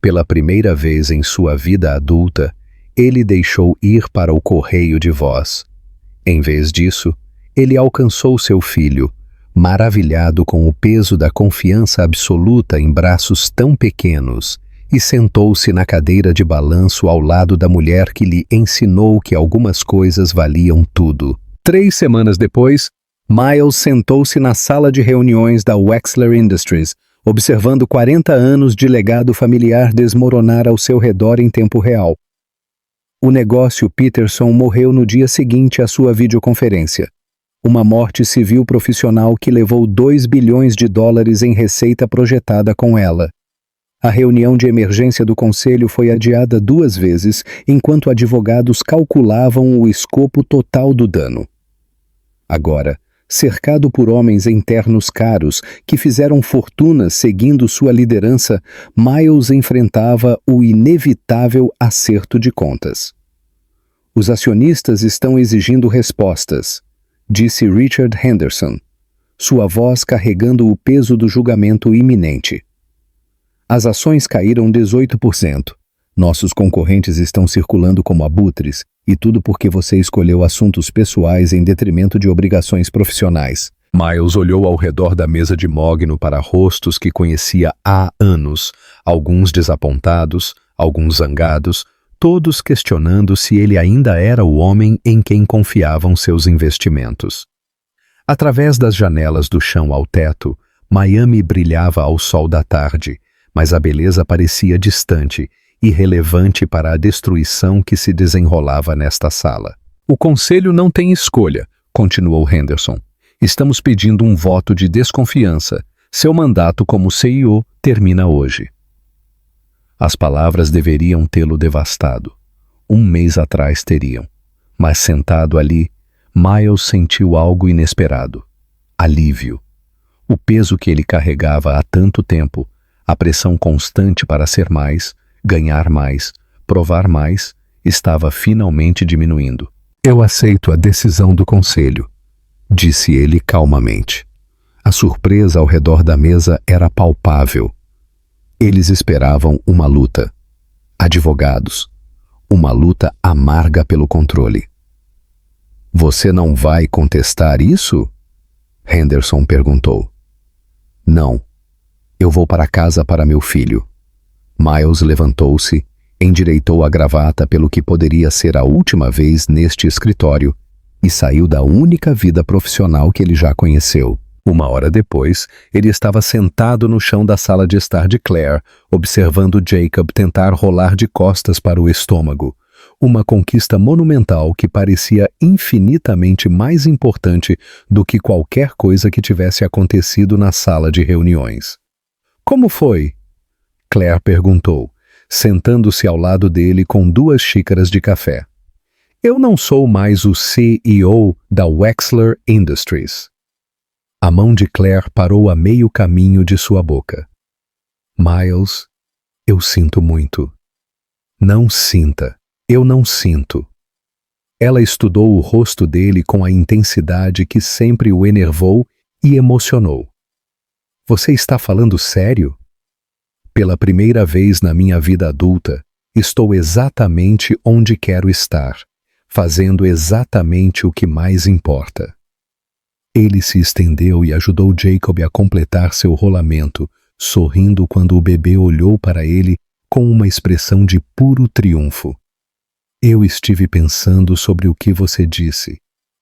Pela primeira vez em sua vida adulta, ele deixou ir para o correio de voz. Em vez disso, ele alcançou seu filho, maravilhado com o peso da confiança absoluta em braços tão pequenos, e sentou-se na cadeira de balanço ao lado da mulher que lhe ensinou que algumas coisas valiam tudo. 3 semanas depois, Miles sentou-se na sala de reuniões da Wexler Industries, observando 40 anos de legado familiar desmoronar ao seu redor em tempo real. O negócio Peterson morreu no dia seguinte à sua videoconferência. Uma morte civil profissional que levou $2 bilhões em receita projetada com ela. A reunião de emergência do conselho foi adiada 2 vezes, enquanto advogados calculavam o escopo total do dano. Agora, cercado por homens internos caros que fizeram fortuna seguindo sua liderança, Miles enfrentava o inevitável acerto de contas. Os acionistas estão exigindo respostas, disse Richard Henderson, sua voz carregando o peso do julgamento iminente. As ações caíram 18%. Nossos concorrentes estão circulando como abutres, e tudo porque você escolheu assuntos pessoais em detrimento de obrigações profissionais. Miles olhou ao redor da mesa de mogno para rostos que conhecia há anos, alguns desapontados, alguns zangados, todos questionando se ele ainda era o homem em quem confiavam seus investimentos. Através das janelas do chão ao teto, Miami brilhava ao sol da tarde, mas a beleza parecia distante, irrelevante para a destruição que se desenrolava nesta sala. O conselho não tem escolha, continuou Henderson. Estamos pedindo um voto de desconfiança. Seu mandato como CEO termina hoje. As palavras deveriam tê-lo devastado. 1 mês atrás teriam. Mas sentado ali, Miles sentiu algo inesperado. Alívio. O peso que ele carregava há tanto tempo, a pressão constante para ser mais, ganhar mais, provar mais, estava finalmente diminuindo. Eu aceito a decisão do conselho, disse ele calmamente. A surpresa ao redor da mesa era palpável. Eles esperavam uma luta. Advogados. Uma luta amarga pelo controle. Você não vai contestar isso? Henderson perguntou. Não. Eu vou para casa para meu filho. Miles levantou-se, endireitou a gravata pelo que poderia ser a última vez neste escritório e saiu da única vida profissional que ele já conheceu. Uma hora depois, ele estava sentado no chão da sala de estar de Claire, observando Jacob tentar rolar de costas para o estômago. Uma conquista monumental que parecia infinitamente mais importante do que qualquer coisa que tivesse acontecido na sala de reuniões. Como foi? Claire perguntou, sentando-se ao lado dele com 2 xícaras de café. Eu não sou mais o CEO da Wexler Industries. A mão de Claire parou a meio caminho de sua boca. Miles, eu sinto muito. Não sinta. Eu não sinto. Ela estudou o rosto dele com a intensidade que sempre o enervou e emocionou. Você está falando sério? Pela primeira vez na minha vida adulta, estou exatamente onde quero estar, fazendo exatamente o que mais importa. Ele se estendeu e ajudou Jacob a completar seu rolamento, sorrindo quando o bebê olhou para ele com uma expressão de puro triunfo. Eu estive pensando sobre o que você disse,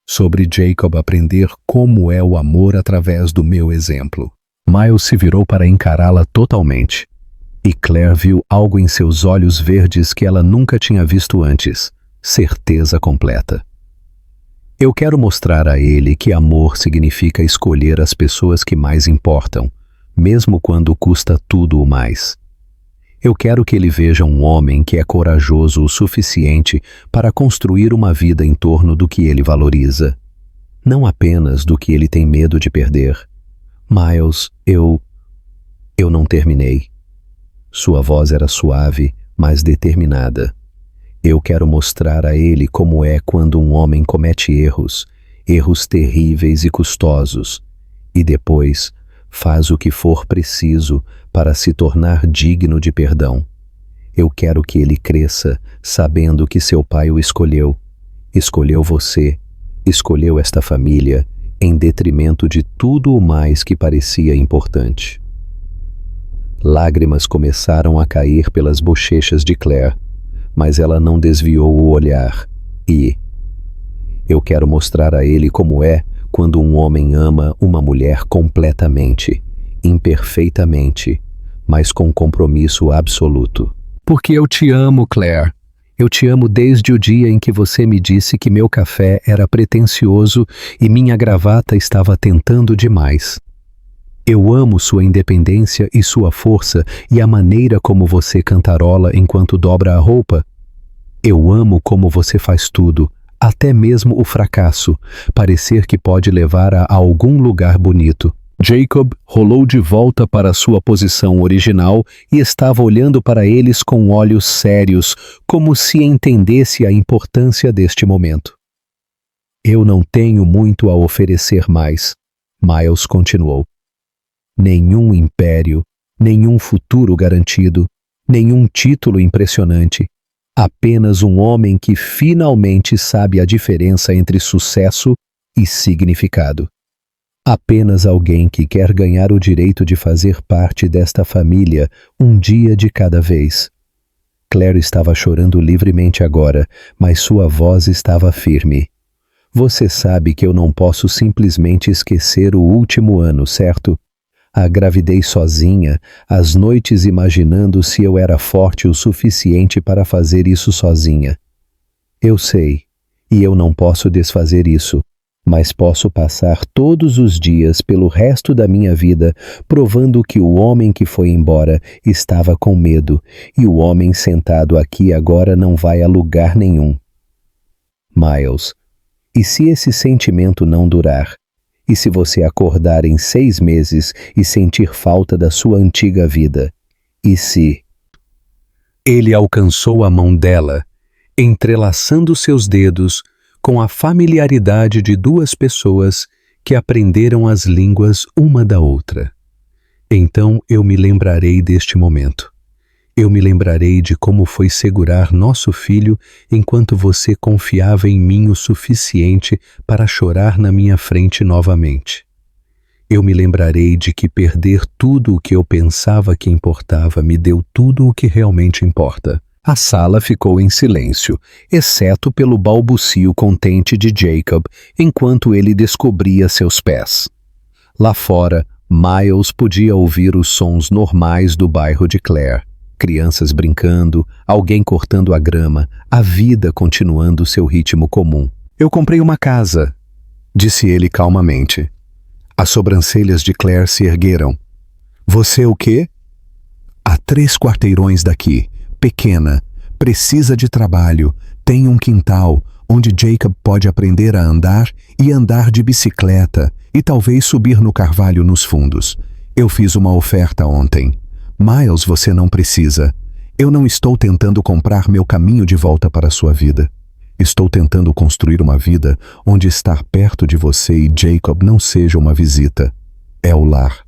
sobre Jacob aprender como é o amor através do meu exemplo. Miles se virou para encará-la totalmente, e Claire viu algo em seus olhos verdes que ela nunca tinha visto antes, certeza completa. Eu quero mostrar a ele que amor significa escolher as pessoas que mais importam, mesmo quando custa tudo o mais. Eu quero que ele veja um homem que é corajoso o suficiente para construir uma vida em torno do que ele valoriza, não apenas do que ele tem medo de perder. Miles, eu não terminei. Sua voz era suave, mas determinada. Eu quero mostrar a ele como é quando um homem comete erros terríveis e custosos, e depois faz o que for preciso para se tornar digno de perdão. Eu quero que ele cresça sabendo que seu pai o escolheu você, escolheu esta família, em detrimento de tudo o mais que parecia importante. Lágrimas começaram a cair pelas bochechas de Claire, mas ela não desviou o olhar e... Eu quero mostrar a ele como é quando um homem ama uma mulher completamente, imperfeitamente, mas com compromisso absoluto. Porque eu te amo, Claire. Eu te amo desde o dia em que você me disse que meu café era pretensioso e minha gravata estava tentando demais. Eu amo sua independência e sua força e a maneira como você cantarola enquanto dobra a roupa. Eu amo como você faz tudo, até mesmo o fracasso, parecer que pode levar a algum lugar bonito. Jacob rolou de volta para sua posição original e estava olhando para eles com olhos sérios, como se entendesse a importância deste momento. Eu não tenho muito a oferecer mais, Miles continuou. Nenhum império, nenhum futuro garantido, nenhum título impressionante. Apenas um homem que finalmente sabe a diferença entre sucesso e significado. Apenas alguém que quer ganhar o direito de fazer parte desta família um dia de cada vez. Claire estava chorando livremente agora, mas sua voz estava firme. Você sabe que eu não posso simplesmente esquecer o último ano, certo? A gravidez sozinha, as noites imaginando se eu era forte o suficiente para fazer isso sozinha. Eu sei, e eu não posso desfazer isso, mas posso passar todos os dias pelo resto da minha vida provando que o homem que foi embora estava com medo e o homem sentado aqui agora não vai a lugar nenhum. Miles, e se esse sentimento não durar? E se você acordar em 6 meses e sentir falta da sua antiga vida? E se... Ele alcançou a mão dela, entrelaçando seus dedos com a familiaridade de 2 pessoas que aprenderam as línguas uma da outra. Então eu me lembrarei deste momento. Eu me lembrarei de como foi segurar nosso filho enquanto você confiava em mim o suficiente para chorar na minha frente novamente. Eu me lembrarei de que perder tudo o que eu pensava que importava me deu tudo o que realmente importa. A sala ficou em silêncio, exceto pelo balbucio contente de Jacob enquanto ele descobria seus pés. Lá fora, Miles podia ouvir os sons normais do bairro de Claire. Crianças brincando, alguém cortando a grama, a vida continuando seu ritmo comum. Eu comprei uma casa, disse ele calmamente. As sobrancelhas de Claire se ergueram. Você o quê? A 3 quarteirões daqui, pequena, precisa de trabalho, tem um quintal onde Jacob pode aprender a andar e andar de bicicleta e talvez subir no carvalho nos fundos. Eu fiz uma oferta ontem. Miles, você não precisa. Eu não estou tentando comprar meu caminho de volta para a sua vida. Estou tentando construir uma vida onde estar perto de você e Jacob não seja uma visita. É o lar.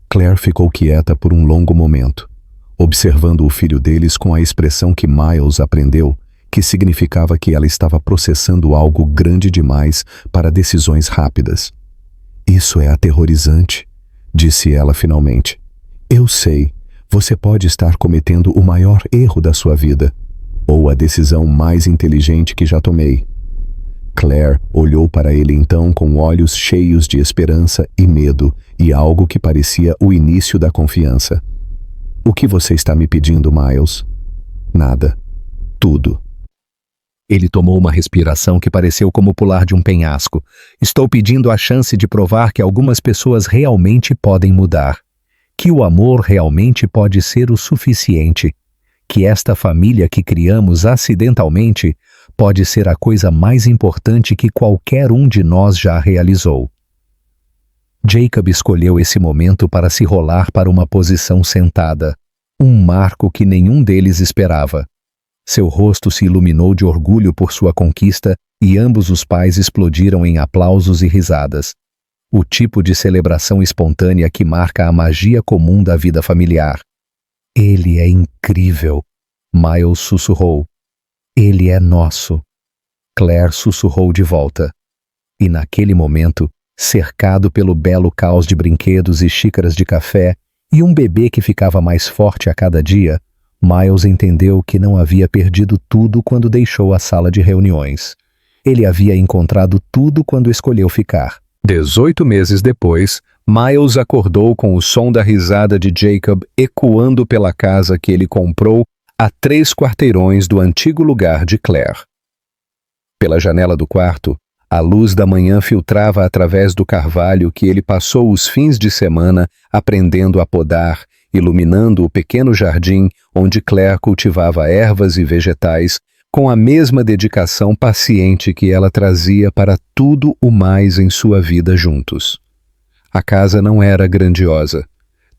Claire ficou quieta por um longo momento, observando o filho deles com a expressão que Miles aprendeu, que significava que ela estava processando algo grande demais para decisões rápidas. Isso é aterrorizante, disse ela finalmente. Eu sei, você pode estar cometendo o maior erro da sua vida, ou a decisão mais inteligente que já tomei. Claire olhou para ele então com olhos cheios de esperança e medo e algo que parecia o início da confiança. O que você está me pedindo, Miles? Nada. Tudo. Ele tomou uma respiração que pareceu como pular de um penhasco. Estou pedindo a chance de provar que algumas pessoas realmente podem mudar. Que o amor realmente pode ser o suficiente, que esta família que criamos acidentalmente pode ser a coisa mais importante que qualquer um de nós já realizou. Jacob escolheu esse momento para se rolar para uma posição sentada, um marco que nenhum deles esperava. Seu rosto se iluminou de orgulho por sua conquista e ambos os pais explodiram em aplausos e risadas. O tipo de celebração espontânea que marca a magia comum da vida familiar. Ele é incrível, Miles sussurrou. Ele é nosso. Claire sussurrou de volta. E naquele momento, cercado pelo belo caos de brinquedos e xícaras de café e um bebê que ficava mais forte a cada dia, Miles entendeu que não havia perdido tudo quando deixou a sala de reuniões. Ele havia encontrado tudo quando escolheu ficar. 18 meses depois, Miles acordou com o som da risada de Jacob ecoando pela casa que ele comprou a 3 quarteirões do antigo lugar de Claire. Pela janela do quarto, a luz da manhã filtrava através do carvalho que ele passou os fins de semana aprendendo a podar, iluminando o pequeno jardim onde Claire cultivava ervas e vegetais com a mesma dedicação paciente que ela trazia para tudo o mais em sua vida juntos. A casa não era grandiosa.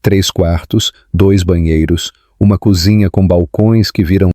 3 quartos, 2 banheiros, uma cozinha com balcões que viram